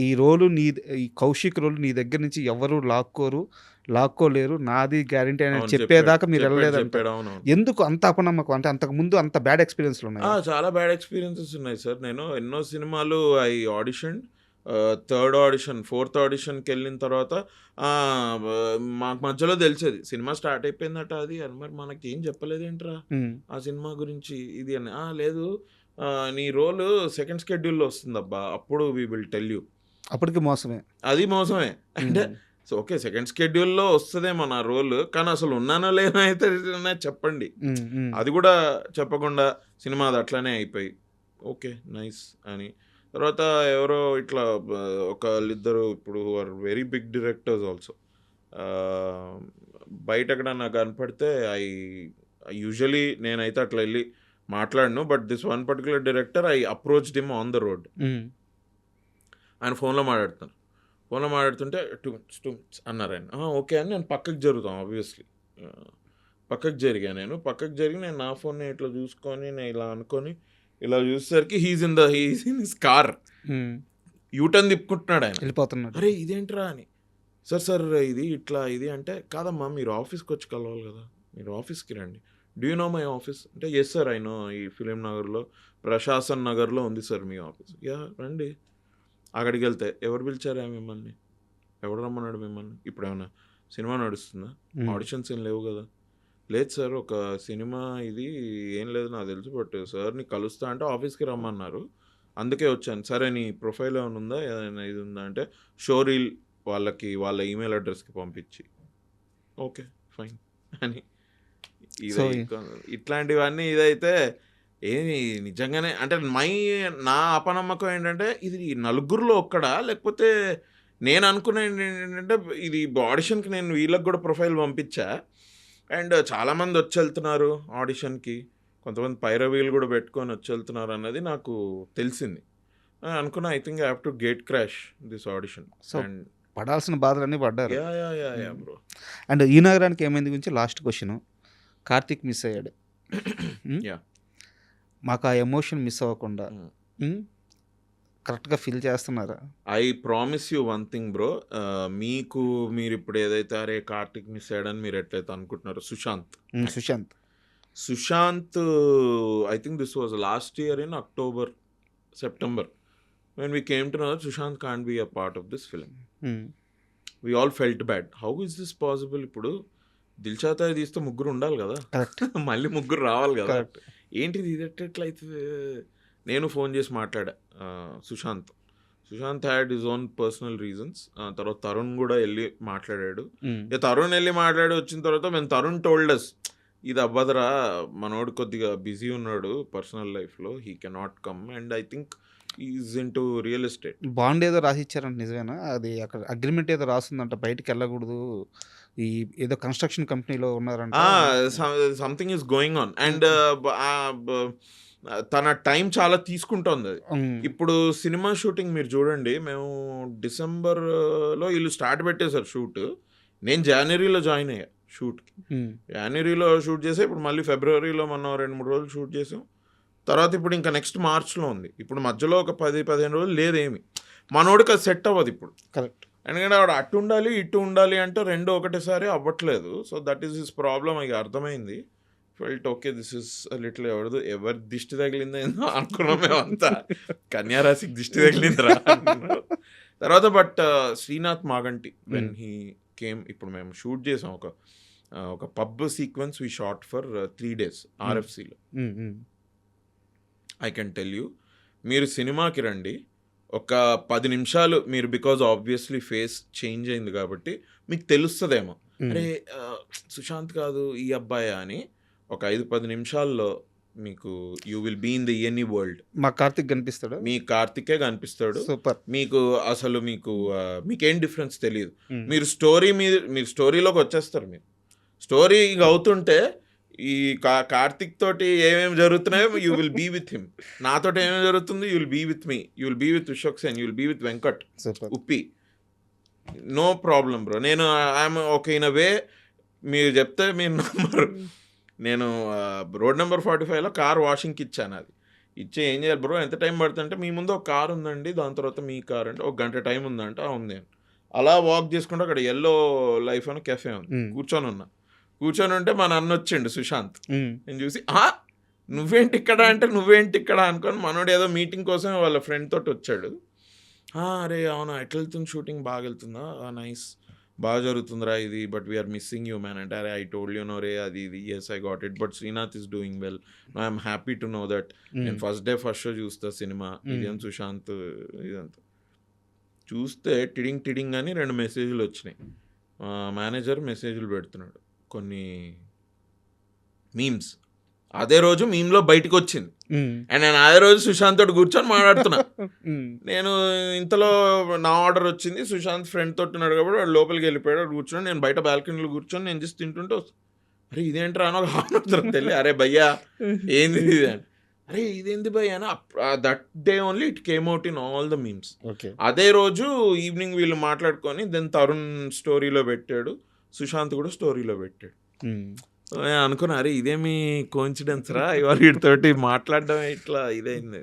ఈ కౌశిక్ రోలు నీ దగ్గర నుంచి ఎవరు లాక్కోలేరు, నాది గ్యారంటీ అని చెప్పేదాకా మీరు వెళ్ళలేదంటే ఎందుకు అంత అపనమ్మకం? అంటే అంతకు ముందు అంత బ్యాడ్ ఎక్స్పీరియన్స్లు ఉన్నాయి? చాలా బ్యాడ్ ఎక్స్పీరియన్సెస్ ఉన్నాయి సార్. నేను ఎన్నో సినిమాలు I audition, third audition, fourth ఆడిషన్కి వెళ్ళిన తర్వాత మాకు మధ్యలో తెలిసేది సినిమా స్టార్ట్ అయిపోయిందట అది అని. మరి మనకి ఏం చెప్పలేదేంట్రా ఆ సినిమా గురించి ఇది అని. లేదు నీ రోలు సెకండ్ స్కెడ్యూల్లో వస్తుందబ్బా, అప్పుడు వీ విల్ టెల్ యూ. అప్పటికి మోసమే, అది మోసమే. అంటే సో ఓకే సెకండ్ స్కెడ్యూల్లో వస్తుందేమో నా రోల్, కానీ అసలు ఉన్నానో లేనో అయితే చెప్పండి. అది కూడా చెప్పకుండా సినిమా అది అట్లనే అయిపోయి ఓకే నైస్ అని. తర్వాత ఎవరో ఇట్లా ఒకళ్ళిద్దరు ఇప్పుడు are very big directors also, బయట ఎక్కడన్నా కనపడితే యూజువలీ నేనైతే అట్లా వెళ్ళి మాట్లాడను, but this one particular director I approach him on the road. ఆయన ఫోన్లో మాట్లాడుతుంటే 2 minutes అన్నారు ఆయన. ఓకే అని నేను పక్కకి జరుగుతాం, ఆబ్వియస్లీ పక్కకి జరిగి నేను నా ఫోన్ని ఇట్లా చూసుకొని నేను ఇలా అనుకొని ఇలా చూసేసరికి he's in his car, U turn తిప్పుకుంటున్నాడు ఆయన, వెళ్ళిపోతున్నాడు. అరే ఇదేంట్రా అని. సార్ ఇది ఇట్లా ఇది అంటే, కాదమ్మా మీరు ఆఫీస్కి వచ్చి కలవాలి కదా, మీరు ఆఫీస్కి రండి, do you know my office అంటే, ఎస్ సార్ ఐ నో, ఈ ఫిలిం నగర్లో ప్రశాసన్ నగర్లో ఉంది సార్ మీ ఆఫీస్. యా రండి. అక్కడికి వెళ్తే ఎవరు పిలిచారా మిమ్మల్ని, ఎవడు రమ్మన్నాడు మిమ్మల్ని, ఇప్పుడు ఏమన్నా సినిమా నడుస్తుందా, ఆడిషన్స్ ఏం లేవు కదా, లేదు సార్ ఒక సినిమా ఇది ఏం లేదు నాకు తెలుసు, బట్ సార్ని కలుస్తా అంటే ఆఫీస్కి రమ్మన్నారు, అందుకే వచ్చాను. సరే నీ ప్రొఫైల్ ఏమైనా ఉందా, ఏదైనా ఇది ఉందా అంటే, షోరీల్ వాళ్ళ ఈమెయిల్ అడ్రస్కి పంపించి ఓకే ఫైన్ అని. ఇట్లాంటివన్నీ ఇదైతే ఏమి నిజంగానే అంటే నా అపనమ్మకం ఏంటంటే, ఇది నలుగురిలో ఒక్కడా, లేకపోతే నేను అనుకునే ఏంటంటే ఇది ఆడిషన్కి నేను వీళ్ళకి కూడా ప్రొఫైల్ పంపించా, అండ్ చాలామంది వచ్చి వెళ్తున్నారు ఆడిషన్కి, కొంతమంది పైరవీలు కూడా పెట్టుకొని వచ్చి వెళ్తున్నారు అన్నది నాకు తెలిసింది. అనుకున్నా I think I have to gate crash this audition. And పడాల్సిన బాధలన్నీ పడ్డారు. Yeah bro. అండ్ ఈ నగరానికి ఏమైంది గురించి లాస్ట్ క్వశ్చన్, కార్తిక్ మిస్ అయ్యాడు. యా, మాకు ఆ ఎమోషన్ మిస్ అవ్వకుండా కరెక్ట్గా ఫీల్ చేస్తున్నారా? I promise you one thing bro, మీరు ఇప్పుడు ఏదైతే అరే కార్తిక్ మిస్ అయ్యాడని మీరు ఎట్లయితే అనుకుంటున్నారు, Sushant I think this was last year in October, September when we came to know that Sushant can't be a part of this film. We all felt bad. How is this possible? ఇప్పుడు దిల్షాతా తీస్తే ముగ్గురు ఉండాలి కదా, మళ్ళీ ముగ్గురు రావాలి కదా, ఏంటిది ఇది ఎట్లయితుంది. నేను ఫోన్ చేసి మాట్లాడా Sushant had his own personal reasons. తర్వాత తరుణ్ కూడా వెళ్ళి మాట్లాడాడు. తరుణ్ వెళ్ళి మాట్లాడి వచ్చిన తర్వాత మేము తరుణ్ టోల్డస్ ఇది అవ్వదురా, మనోడు కొద్దిగా బిజీ ఉన్నాడు పర్సనల్ లైఫ్లో, he cannot come, and I think is in to real estate. Bond ఏదో రాసి ఇచ్చారంట, నిజమేనా? అది అక్కడ అగ్రిమెంట్ ఏదో రాస్తుందంట, బయటికి వెళ్ళకూడదు, ఈ ఏదో కన్స్ట్రక్షన్ కంపెనీలో ఉన్నారంట, something is going on, and తన టైం చాలా తీసుకుంటోంది అది. ఇప్పుడు సినిమా షూటింగ్ మీరు చూడండి, మేము డిసెంబర్లో వీళ్ళు స్టార్ట్ పెట్టేశారు షూట్, నేను జనవరిలో జాయిన్ అయ్యా షూట్కి. జనవరిలో షూట్ చేసా, ఇప్పుడు మళ్ళీ ఫిబ్రవరిలో మనం 2-3 రోజులు షూట్ చేసాం. తర్వాత ఇప్పుడు ఇంకా నెక్స్ట్ మార్చ్లో ఉంది. ఇప్పుడు మధ్యలో ఒక 10-15 రోజులు లేదేమి, మనోడికి అది సెట్ అవ్వదు ఇప్పుడు. కరెక్ట్. ఎందుకంటే వాడు అటు ఉండాలి ఇటు ఉండాలి అంటే రెండు ఒకటేసారి అవ్వట్లేదు. So that is his problem. ఇక అర్థమైంది. Felt okay this is little ఎవరి దిష్టి తగిలిందో ఏందో అనుకున్నాం మేమంతా. కన్యారాశికి దిష్టి తగిలిందిరా తర్వాత. But Srinath Maganti when he came, ఇప్పుడు మేము షూట్ చేసాం ఒక pub sequence we shot for 3 days RFCలో. ఐ కెన్ టెల్ యూ, మీరు సినిమాకి రండి, ఒక 10 నిమిషాలు మీరు, బికాజ్ ఆబ్వియస్లీ ఫేస్ చేంజ్ అయింది కాబట్టి మీకు తెలుస్తుందేమో, అరే సుశాంత్ కాదు ఈ అబ్బాయా అని. ఒక 5-10 నిమిషాల్లో మీకు you will be in the any world. మా కార్తిక్ కనిపిస్తాడు, మీ కార్తికే కనిపిస్తాడు. సూపర్. మీకు అసలు మీకేం డిఫరెన్స్ తెలియదు. మీరు స్టోరీలోకి వచ్చేస్తారు. మీరు స్టోరీ అవుతుంటే ఈ కార్తిక్ తోటి ఏమేమి జరుగుతున్నాయో you will be with him. నాతోటి ఏమేమి జరుగుతుంది you will be with me, you will be with Vishwak Sen, you will be with Venkat Uppi. No problem bro. నేను I'm okay in a way. మీరు చెప్తే మీరు నమ్మరు. నేను రోడ్ నెంబర్ 45లో కార్ వాషింగ్కి ఇచ్చాను. అది ఇచ్చే ఏం చేయాలి బ్రో, ఎంత టైం పడుతుందంటే, మీ ముందు ఒక కార్ ఉందండి, దాని తర్వాత మీ కార్ అంటే 1 గంట టైం ఉందంటే ఉంది. అలా వాక్ చేసుకుంటే అక్కడ ఎల్లో లైఫ్ అని కెఫే ఉంది, కూర్చొని ఉంటే మా నాన్న వచ్చిండు సుశాంత్. నేను చూసి నువ్వేంటి ఇక్కడ అంటే, నువ్వేంటి ఇక్కడ అనుకొని మనోడు ఏదో మీటింగ్ కోసం వాళ్ళ ఫ్రెండ్ తోటి వచ్చాడు. అరే అవునా, ఎట్లా వెళ్తుంది షూటింగ్, బాగా వెళ్తుందా, నైస్, బాగా జరుగుతుందిరా ఇది, but we are missing you man అంటే, అరే ఐ టోల్డ్ యూ నో రే అది ఇది, yes I got it, but Srinath is doing well, I'm happy to know that. నేను ఫస్ట్ డే ఫస్ట్ షో చూస్తా సినిమా, ఇదేం సుశాంత్ ఇదంతా చూస్తే టిడింగ్ అని 2 మెసేజ్లు వచ్చినాయి. మేనేజర్ మెసేజ్లు పెడుతున్నాడు, కొన్ని మీమ్స్ అదే రోజు మీమ్లో బయటకు వచ్చింది. అండ్ నేను అదే రోజు సుశాంత్ తోటి కూర్చొని మాట్లాడుతున్నా. నేను ఇంతలో నా ఆర్డర్ వచ్చింది, సుశాంత్ ఫ్రెండ్ తోటి ఉన్నాడు కాబట్టి వాడు లోపలికి వెళ్ళిపోయాడు, వాడు కూర్చొని నేను బయట బాల్కనీలో కూర్చొని నేను జస్ట్ తింటుంటే అరే ఇదేంట్రా అని ఒక హాఫ్ తెలియ, అరే భయ్యా ఏంది ఇది అని, అరే ఇదేంది భయ్యా అని. That day only it came out in all the memes. అదే రోజు ఈవినింగ్ వీళ్ళు మాట్లాడుకొని దెన్ తరుణ్ స్టోరీలో పెట్టాడు, సుశాంత్ కూడా స్టోరీలో పెట్టాడు. నేను అనుకున్నా అరే ఇదేమి కోఇన్సిడెన్స్ రా ఇవాళ వీటితోటి మాట్లాడడం ఇట్లా ఇదైంది.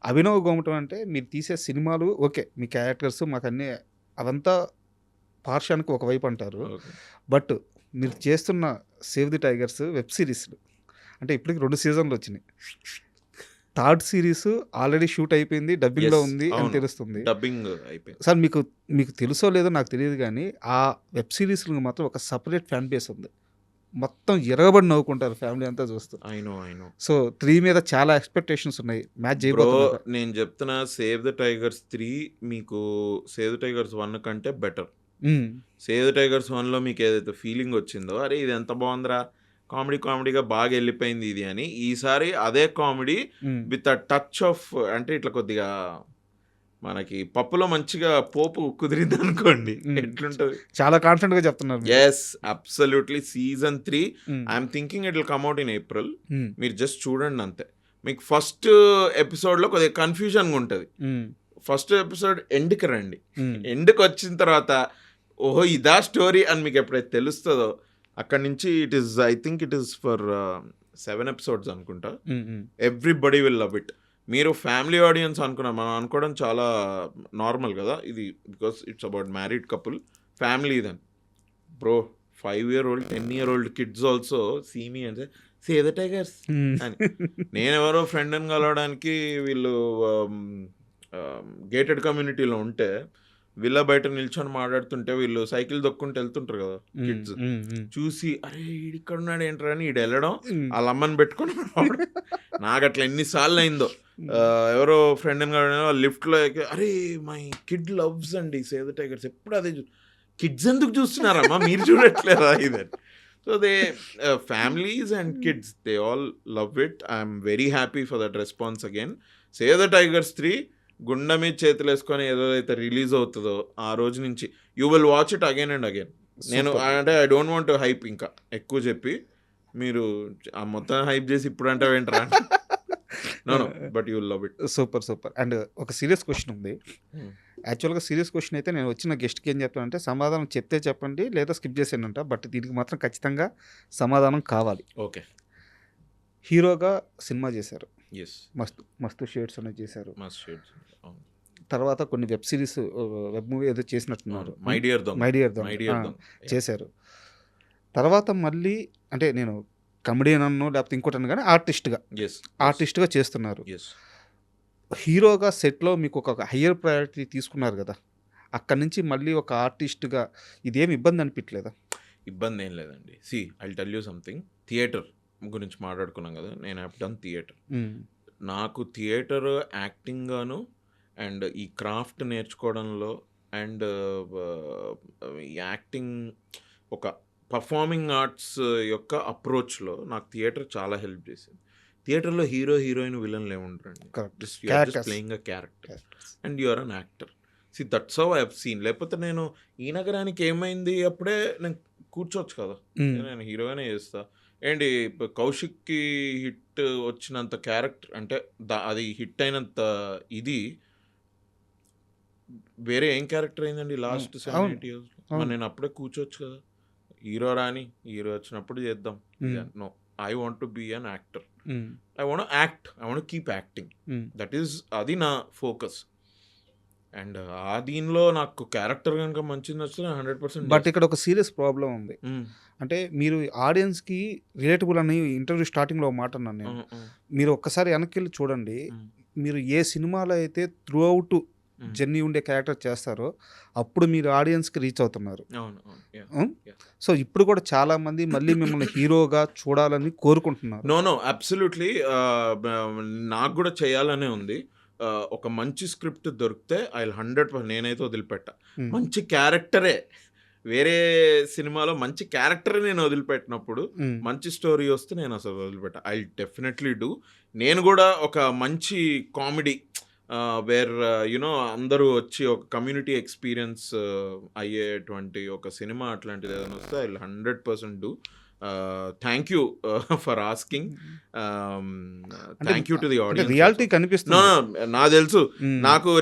అభినవ్ గోమటం అంటే మీరు తీసే సినిమాలు ఓకే, మీ క్యారెక్టర్స్ మాకు అన్నీ అవంతా పార్శ్వానికి ఒకవైపు అంటారు. బట్ మీరు చేస్తున్న సేవ్ ది టైగర్స్ వెబ్ సిరీస్లు అంటే ఇప్పటికి 2 సీజన్లు వచ్చినాయి. థర్డ్ సిరీస్ ఆల్రెడీ షూట్ అయిపోయింది, డబ్బింగ్లో ఉంది అని తెలుస్తుంది. డబ్బింగ్ అయిపోయింది సార్. మీకు తెలుసో లేదో నాకు తెలియదు కానీ ఆ వెబ్ సిరీస్లకు మాత్రం ఒక సపరేట్ ఫ్యాన్ బేస్ ఉంది. మొత్తం ఎరగబడి నవ్వుకుంటారు ఫ్యామిలీ అంతా చూస్తూ. ఐ నో 3 మీద చాలా ఎక్స్పెక్టేషన్స్ ఉన్నాయి. మ్యాచ్ చేయబోతున్నారు. నేను చెప్తున్నా సేవ్ ద టైగర్స్ 3 మీకు సేవ్ ద టైగర్స్ 1 కంటే బెటర్. సేవ్ ద టైగర్స్ 1లో మీకు ఏదైతే ఫీలింగ్ వచ్చిందో అరే ఇది ఎంత బాగుందిరా, కామెడీగా బాగా వెళ్ళిపోయింది ఇది అని, ఈసారి అదే comedy with a touch of అంటే ఇట్లా కొద్దిగా మనకి పప్పులో మంచిగా పోపు కుదిరింది అనుకోండి ఎట్లుంటది. చాలా కాన్ఫిడెంట్ గా చెప్తున్నారు. Yes absolutely. Season 3 I'm thinking it will come out in April. మీరు జస్ట్ చూడండి అంతే. మీకు ఫస్ట్ ఎపిసోడ్లో కొద్దిగా కన్ఫ్యూజన్గా ఉంటుంది. ఫస్ట్ ఎపిసోడ్ ఎండ్కి రండి, ఎండ్కి వచ్చిన తర్వాత ఓహో ఇదా స్టోరీ అని మీకు ఎప్పుడైతే తెలుస్తుందో అక్కడి నుంచి I think it is for 7 episodes అనుకుంటా. Everybody will love it. మీరు ఫ్యామిలీ ఆడియన్స్ మనం అనుకోవడం చాలా నార్మల్ కదా ఇది, because it's about married couple family. Then bro 5-year-old 10-year-old kids also see మీ అంటే సేవ్ ద టైగర్స్ అని. నేను ఎవరో ఫ్రెండ్ అని కలవడానికి వీళ్ళు గేటెడ్ కమ్యూనిటీలో ఉంటే వీళ్ళ బయట నిల్చొని మాట్లాడుతుంటే వీళ్ళు సైకిల్ దొక్కుంటూ వెళ్తుంటారు కదా కిడ్స్, చూసి అరే ఈడిక్కడ ఉన్నాడు ఏంట్రా అని ఈడు వెళ్ళడం వాళ్ళ అమ్మని పెట్టుకొని నాకు అట్లా ఎన్నిసార్లు అయిందో. ఎవరో ఫ్రెండ్ అని వాళ్ళు లిఫ్ట్లో అరే మై కిడ్ లవ్స్ అండి సేవ్ ద టైగర్స్, ఎప్పుడు అదే కిడ్స్ ఎందుకు చూస్తున్నారమ్మా మీరు చూడట్లేదా ఇదని. So they families and kids they all love it. I'm very happy for that response again. Save the tigers 3 గుండె మీద చేతులు వేసుకొని ఏదైతే రిలీజ్ అవుతుందో ఆ రోజు నుంచి you will watch it again and again. నేను అంటే I don't want to hype ఇంకా ఎక్కువ చెప్పి మీరు ఆ మొత్తం హైప్ చేసి ఇప్పుడు అంటే ఏంట్రా but you will love it. Super. And ఒక సీరియస్ క్వశ్చన్ ఉంది. యాక్చువల్గా సీరియస్ క్వశ్చన్ అయితే నేను వచ్చిన గెస్ట్కి ఏం చెప్తానంటే సమాధానం చెప్తే చెప్పండి లేదా స్కిప్ చేసేయండి. బట్ దీనికి మాత్రం ఖచ్చితంగా సమాధానం కావాలి. ఓకే. హీరోగా సినిమా చేశారు, ఎస్ మస్తు షేడ్స్ అనేది చేశారు. మస్తు షేడ్స్. తర్వాత కొన్ని వెబ్ సిరీస్ వెబ్ మూవీ ఏదో చేసినట్టున్నారు, మై డియర్ దొంగ చేశారు. తర్వాత మళ్ళీ అంటే నేను కమెడియన్ అన్నో లేకపోతే ఇంకోటి కానీ ఆర్టిస్ట్గా చేస్తున్నారు. హీరోగా సెట్లో మీకు ఒక హయ్యర్ ప్రయారిటీ తీసుకున్నారు కదా, అక్కడి నుంచి మళ్ళీ ఒక ఆర్టిస్ట్గా ఇదేమి ఇబ్బంది అనిపించలేదా? ఇబ్బంది ఏం లేదండి. See I tell you something. Theatre గురించి మాట్లాడుకున్నాం కదా, నేను హ్యావ్ డన్ థియేటర్. నాకు థియేటర్ యాక్టింగ్ గాను అండ్ ఈ క్రాఫ్ట్ నేర్చుకోవడంలో అండ్ యాక్టింగ్ ఒక పర్ఫార్మింగ్ ఆర్ట్స్ యొక్క అప్రోచ్లో నాకు థియేటర్ చాలా హెల్ప్ చేసింది. థియేటర్లో హీరోయిన్ విలన్లు ఏముంటారండి, just playing a character and you are an actor. See that's how I have seen. లేకపోతే నేను ఈ నగరానికి ఏమైంది అప్పుడే నేను కూర్చోవచ్చు కదా, నేను హీరోగానే చేస్తా. ఏంటి కౌశిక్కి హిట్ వచ్చినంత క్యారెక్టర్ అంటే అది హిట్ అయినంత ఇది వేరే ఏం క్యారెక్టర్ అయిందండి లాస్ట్ 7-8 years. మరి నేను అప్పుడే కూర్చోవచ్చు కదా, హీరో వచ్చినప్పుడు చేద్దాం. No, I want to be an actor. I want act, I want keep acting. That is అది నా ఫోకస్. అండ్ ఆ దీనిలో నాకు క్యారెక్టర్ కనుక మంచిది నచ్చితే 100%. బట్ ఇక్కడ ఒక సీరియస్ ప్రాబ్లం ఉంది. అంటే మీరు ఆడియన్స్కి రిలేటబుల్ అని ఇంటర్వ్యూ స్టార్టింగ్లో మాట అన్నాను నేను. మీరు ఒక్కసారి వెనక్కి వెళ్ళి చూడండి, మీరు ఏ సినిమాలో అయితే త్రూ అవుట్ జర్నీ ఉండే క్యారెక్టర్ చేస్తారో అప్పుడు మీరు ఆడియన్స్కి రీచ్ అవుతున్నారు. సో ఇప్పుడు కూడా చాలా మంది మళ్ళీ మిమ్మల్ని హీరోగా చూడాలని కోరుకుంటున్నారు. No absolutely. నాకు కూడా చేయాలనే ఉంది. ఒక మంచి స్క్రిప్ట్ దొరికితే ఐ 100% నేనైతే వదిలిపెట్టా. మంచి క్యారెక్టరే వేరే సినిమాలో మంచి క్యారెక్టర్ నేను వదిలిపెట్టినప్పుడు మంచి స్టోరీ వస్తే నేను అసలు వదిలిపెట్టా. I definitely do. నేను కూడా ఒక మంచి కామెడీ వేర్ యునో అందరూ వచ్చి ఒక కమ్యూనిటీ ఎక్స్పీరియన్స్ అయ్యేటువంటి ఒక సినిమా అట్లాంటిది ఏదైనా వస్తే I 100% do. Thank you for asking. Thank you to the audience. Reality కనిపిస్తుంది. నాకు తెలుసు.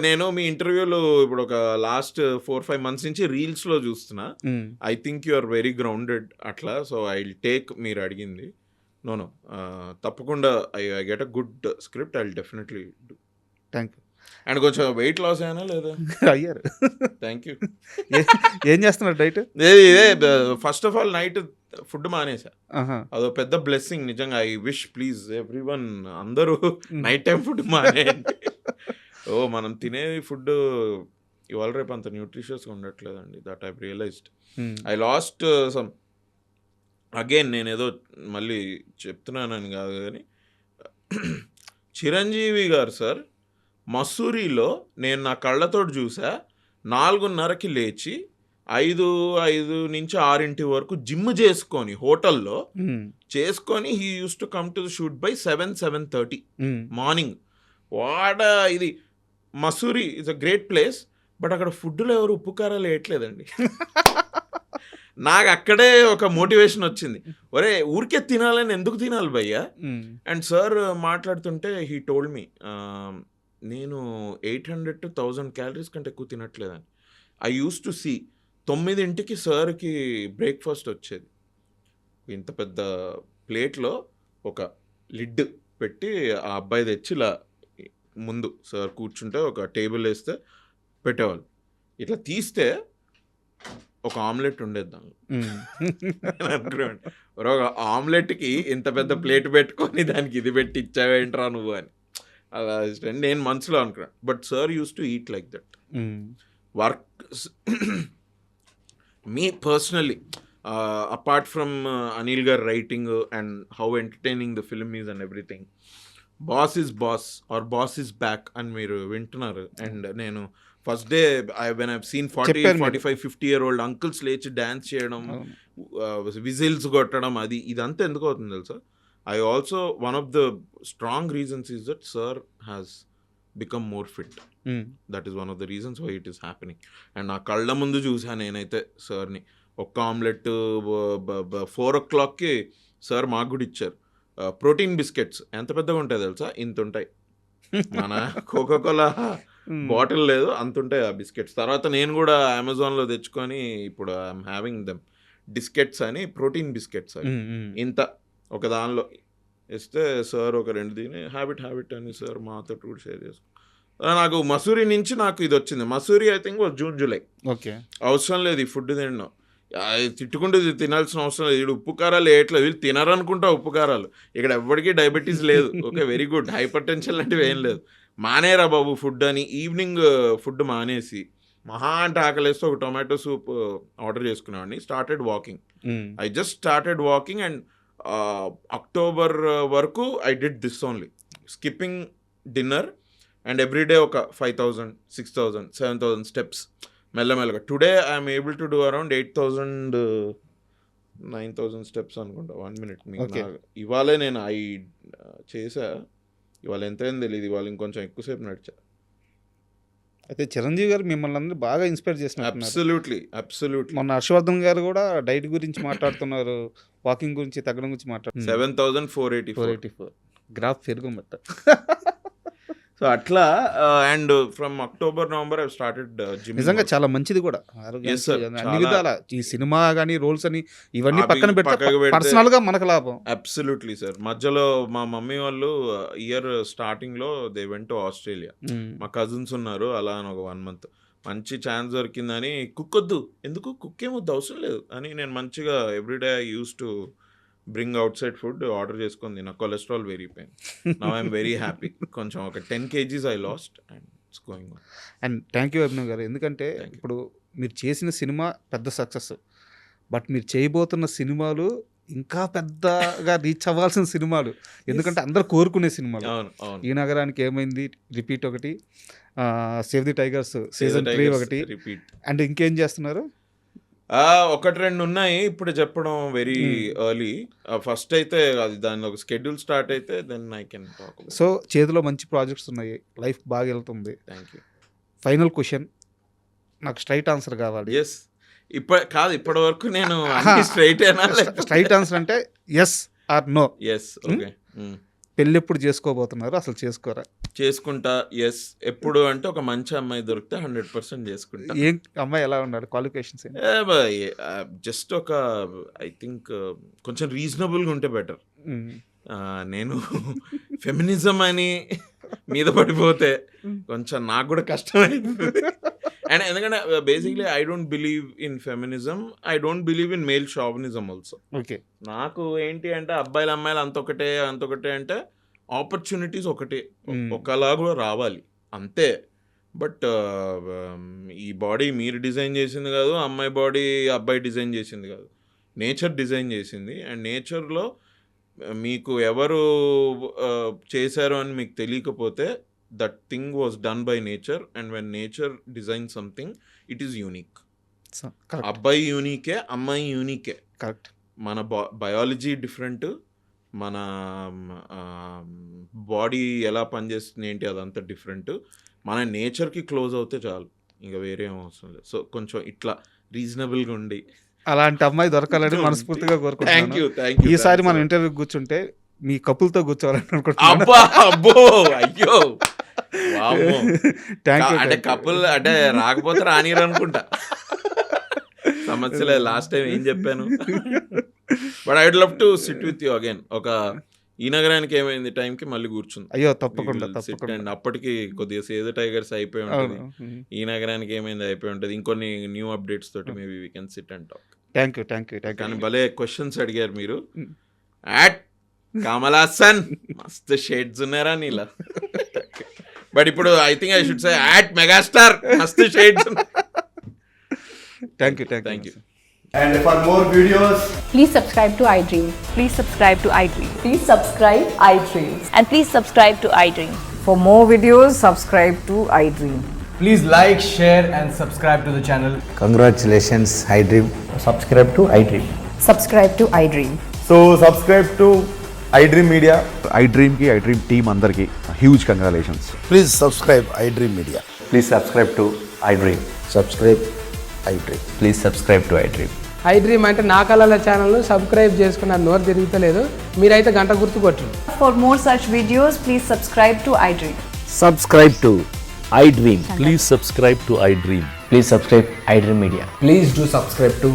నేను మీ ఇంటర్వ్యూలో ఇప్పుడు ఒక లాస్ట్ 4-5 months నుంచి రీల్స్ లో చూస్తున్నా. I think you are very grounded అట్లా. సో ఐ విల్ టేక్ మీరు అడిగింది. నో తప్పకుండా I get a good script. I will definitely do. Thank you. And కొంచెం వెయిట్ లాస్ అయినా లేదా? అయ్యారు. Thank you. ఏం చేస్తున్నారు డైట్? ఇదే first of all night food మానేసా. అదో పెద్ద బ్లెస్సింగ్ నిజంగా. ఐ విష్ ప్లీజ్ ఎవ్రీవన్ అందరూ నైట్ టైం ఫుడ్ మానేయండి. మనం తినే ఫుడ్ ఇవాళ రేపు అంత న్యూట్రిషియస్గా ఉండట్లేదండి. That I realised. I lost some again. నేను ఏదో మళ్ళీ చెప్తున్నానని కాదు కానీ చిరంజీవి గారు సార్ మసూరిలో నేను నా కళ్ళతోటి చూసా. 4:30కి లేచి 5 నుంచి 6 వరకు జిమ్ చేసుకొని హోటల్లో చేసుకొని he use to come to the shoot by 7-7:30 morning. ఇది Mussoorie is a great place. But అక్కడ ఫుడ్లో ఎవరు ఉప్పు కారాలు వేయట్లేదండి. నాకు అక్కడే ఒక మోటివేషన్ వచ్చింది. ఒరే ఊరికే తినాలని ఎందుకు తినాలి భయ్యా? అండ్ సార్ మాట్లాడుతుంటే హీ టోల్డ్ మీ నేను 800 to 1000 calories కంటే ఎక్కువ తినట్లేదని. ఐ యూస్ టు సీ 9ంటికి సార్కి బ్రేక్ఫాస్ట్ వచ్చేది. ఇంత పెద్ద ప్లేట్లో ఒక లిడ్ పెట్టి ఆ అబ్బాయి తెచ్చి ఇలా ముందు సార్ కూర్చుంటే ఒక టేబుల్ వేస్తే పెట్టేవాళ్ళు. ఇట్లా తీస్తే ఒక ఆమ్లెట్ ఉండేది దానిలో. అనుకున్నాను ఒక ఆమ్లెట్కి ఇంత పెద్ద ప్లేట్ పెట్టుకొని దానికి ఇది పెట్టి ఇచ్చావేంట్రా నువ్వు అని. అలా నేను మనసులో అనుకున్నాను. But sir use to eat like that. Work మీ personally apart from Anil garu writing and how entertaining the film is and everything, boss is boss or boss is back అని మీరు వింటున్నారు. అండ్ నేను first day when I've seen 40, 45, 50-year-old uncles లేచి dance చేయడం, whistles కొట్టడం, ఇదంతా ఎందుకు అవుతుంది తెలుసా? I also, one of the strong reasons is that sir has become more fit. That is one of the reasons why it is happening. And నా కళ్ళ ముందు చూసాను నేనైతే సార్ని. ఒక్క ఆమ్లెట్ 4 o'clockకి సార్ మాకు కూడా ఇచ్చారు. ప్రోటీన్ బిస్కెట్స్ ఎంత పెద్దగా ఉంటాయి తెలుసా? ఇంత ఉంటాయి. మన కోకోకోలా బాటిల్ లేదు అంత ఉంటాయి ఆ బిస్కెట్స్. తర్వాత నేను కూడా అమెజాన్లో తెచ్చుకొని ఇప్పుడు ఐఎమ్ హ్యావింగ్ దెమ్ డిస్కెట్స్ అని, ప్రోటీన్ బిస్కెట్స్ అని. ఇంత ఒక దానిలో ఇస్తే సార్ ఒక 2 తిని హ్యాబిట్ అని సార్ మాతో కూడా షేర్ చేసుకో. నాకు మసూరి నుంచి నాకు ఇది వచ్చింది. Mussoorie I think June July. Okay, అవసరం లేదు ఈ ఫుడ్ తినడం. తిట్టుకుంటూ తినాల్సిన అవసరం లేదు. వీడు ఉప్పు కారాలు వేయట్లేదు. వీళ్ళు తినరనుకుంటా ఉప్పు కారాలు. ఇక్కడ ఎవరికి డయాబెటీస్ లేదు. Okay, very good. Hypertension లాంటివి ఏం లేదు. మానేరా బాబు ఫుడ్ అని ఈవినింగ్ ఫుడ్ మానేసి మహా అంటే ఆకలేస్తే ఒక టొమాటో సూప్ ఆర్డర్ చేసుకున్నాను. Started walking. I just started walking and October వరకు I did this only, skipping dinner and everyday ఒక 5,000, 6,000, 7,000 స్టెప్స్ మెల్లమెల్లగా. Today I'm able to do around 8,000, 9,000 steps అనుకుంటా 1 minute. మీకు ఇవాళే నేను చేసా. ఇవాళ ఎంత అయింది తెలియదు. ఇవాళ ఇంకొంచెం ఎక్కువసేపు నడిచా. అయితే చిరంజీవి గారు మిమ్మల్ని అందరూ బాగా ఇన్స్పైర్ చేసిన. అబ్సల్యూట్లీ. మొన్న హర్షవర్ధన్ గారు కూడా డైట్ గురించి మాట్లాడుతున్నారు, వాకింగ్ గురించి, తగ్గడం గురించి మాట్లాడుతున్నారు. 7,484 గ్రాఫ్ పెరుగుమట్ట. సో అట్లా. And from October, November I started gym. నిజంగా చాలా మంచిది కూడా అన్ని విధాల. ఈ సినిమా కానీ రోల్స్ అని ఇవన్నీ పక్కన పెడితే పర్సనల్ గా మనకు లాభం. Absolutely sir. మధ్యలో మా మమ్మీ వాళ్ళు ఇయర్ స్టార్టింగ్ లో దే వెంట్ టు ఆస్ట్రేలియా. మా కజిన్స్ ఉన్నారు. అలా అని ఒక 1 month మంచి ఛాన్స్ దొరికిందని, కుక్ వద్దు, ఎందుకు కుక్ ఏమొద్దు, అవసరం లేదు అని నేను మంచిగా everyday I use to bring out side food order చేసుకుంది. నా కొలెస్ట్రాల్ పెరిగిపోయింది. Now I'm very happy. కొంచెం ఒక 10 kgs I last and it's going on. And thank you Abhinav గారు. ఎందుకంటే ఇప్పుడు మీరు చేసిన సినిమా పెద్ద సక్సెస్, బట్ మీరు చేయబోతున్న సినిమాలు ఇంకా పెద్దగా రీచ్ అవ్వాల్సిన సినిమాలు. ఎందుకంటే అందరూ కోరుకునే సినిమాలు. ఈ నగరానికి ఏమైంది రిపీట్ ఒకటి, సేవ్ ది టైగర్స్ సీజన్ 3 ఒకటి, అండ్ ఇంకేం చేస్తున్నారు? ఒకటి రెండు ఉన్నాయి ఇప్పుడు చెప్పడం వెరీ ఎర్లీ. ఫస్ట్ అయితే అది దాని ఒక స్కెడ్యూల్ స్టార్ట్ అయితే then I can talk. So చేతిలో మంచి ప్రాజెక్ట్స్ ఉన్నాయి, లైఫ్ బాగా వెళ్తుంది. Thank you. ఫైనల్ క్వశ్చన్, నాకు స్ట్రైట్ ఆన్సర్ కావాలి. ఎస్. ఇప్పటి వరకు నేను స్ట్రైట్ స్ట్రైట్ ఆన్సర్ అంటే yes or no. Yes. Okay. పెళ్ళి ఎప్పుడు చేసుకోబోతున్నారు, అసలు చేసుకోరా? చేసుకుంటా. ఎస్. ఎప్పుడు అంటే ఒక మంచి అమ్మాయి దొరికితే 100% చేసుకుంటా. ఏం అమ్మాయి ఎలా ఉండాలి, క్వాలిఫికేషన్స్? జస్ట్ ఒక ఐ థింక్ కొంచెం రీజనబుల్గా ఉంటే బెటర్. నేను ఫెమినిజం అని మీద పడిపోతే కొంచెం నాకు కూడా కష్టమైంది. అండ్ ఎందుకంటే basically I don't believe in feminism, I don't believe in male chauvinism also. Okay. నాకు ఏంటి అంటే అబ్బాయిలు అమ్మాయిలు అంతొకటే అంటే ఆపర్చునిటీస్ ఒకటే, ఒకలాగా రావాలి అంతే. బట్ ఈ బాడీ మీరు డిజైన్ చేసింది కాదు, అమ్మాయి బాడీ అబ్బాయి డిజైన్ చేసింది కాదు, నేచర్ డిజైన్ చేసింది. అండ్ నేచర్లో మీకు ఎవరు చేశారు అని మీకు తెలియకపోతే that thing was done by nature. And when nature design something it is unique. అబ్బాయి యూనికే, అమ్మాయి యూనికే. కరెక్ట్. మన బయాలజీ డిఫరెంట్, మన బాడీ ఎలా పనిచేస్తుంది ఏంటి అదంతా డిఫరెంట్. మన నేచర్కి క్లోజ్ అవుతే చాలు, ఇంకా వేరే ఏం అవసరం లేదు. సో కొంచెం ఇట్లా రీజనబుల్గా ఉండి అలాంటి అమ్మాయి దొరకాలని మనస్ఫూర్తిగా కోరుకుంటున్నాను. ఈసారి మనం ఇంటర్వ్యూ కూర్చుంటే మీ కపుల్తో కూర్చోవాలని అనుకుంటున్నాను. అయ్యో అంటే కపుల్ అంటే రాకపోతే రానియరు అనుకుంటా. సమస్య లేదు. లాస్ట్ టైం ఏం చెప్పాను. But I would love to sit with you again. ఒక ఈ నగరానికి ఏమైంది టైంకి మళ్ళీ కూర్చుంది. అయ్యో తప్పకుండా. అండ్ అప్పటికి కొద్దిగా సేద టైగర్స్ అయిపోయి ఉంటుంది, ఈ నగరానికి ఏమైంది అయిపోయి ఉంటుంది. ఇంకొన్ని న్యూ అప్డేట్స్ తోటి maybe we can SIT and talk. Thank you. కానీ భలే క్వశ్చన్స్ అడిగారు మీరు. యాట్ కమల్ హాసన్ మస్తు షేడ్స్ ఉన్నారా నీలా. బట్ ఇప్పుడు I think I should say at megastar మస్తు shades. Thank you. And for more videos, please subscribe to iDream. Please subscribe to iDream. Please subscribe iDream. And please subscribe to iDream. For more videos, subscribe to iDream. please like, share and subscribe to the channel. Congratulations, iDream. Subscribe to iDream. Subscribe to iDream. So subscribe to iDream Media. iDream ki iDream team andarki huge congratulations. Please subscribe iDream Media. Please subscribe to iDream. Subscribe iDream. Please subscribe to iDream. iDream అంటే నా కళల ఛానల్ను subscribe చేసుకున్న నోరు తిరుగుతలేదు, మీరైతే గంట గుర్తు కొట్టండి. For more such videos, please subscribe to iDream. Subscribe to iDream. Please subscribe to iDream. Please subscribe iDream Media. Please do subscribe to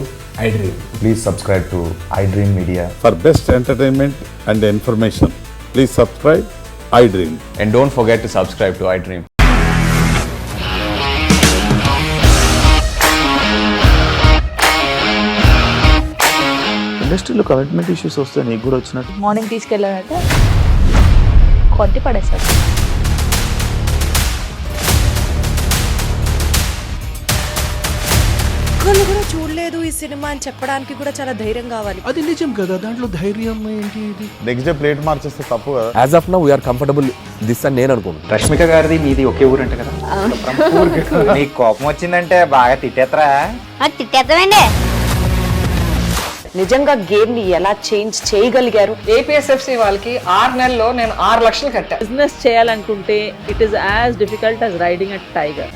iDream. Please subscribe to iDream Media. For best entertainment and information, please subscribe iDream. And don't forget to subscribe to iDream. ఇండస్ట్రీలో commitment issues వస్తే నీకు కూడా వచ్చినట్టు morning తీసుకెళ్ళాలంటే కొట్టి పడేస్తారు. ఒక్కళ్ళు కూడా చూడలేదు ఈ సినిమా అని చెప్పడానికి కూడా చాలా ధైర్యం కావాలి. అది నిజం కదా, దాంట్లో ధైర్యం ఏంటి? నెక్స్ట్ డే ప్లేట్ మార్చేస్తే తప్పు కదా. As of now we are comfortable this అని నేను అనుకుంటున్నాను. రష్మిక గారిది మీది ఒకే ఊరు అంట కదా. నీకు కోపం వచ్చిందంటే బాగా తిట్టేత్తరా? తిట్టేద్దామండి. నిజంగా గేమ్ ని ఎలా చేంజ్ చేయగలిగారు? APSFC వాళ్ళకి 6 నెలల్లో నేను 6 లక్షలు కట్టా. బిజినెస్ చేయాలనుకుంటే it is as difficult as riding a tiger.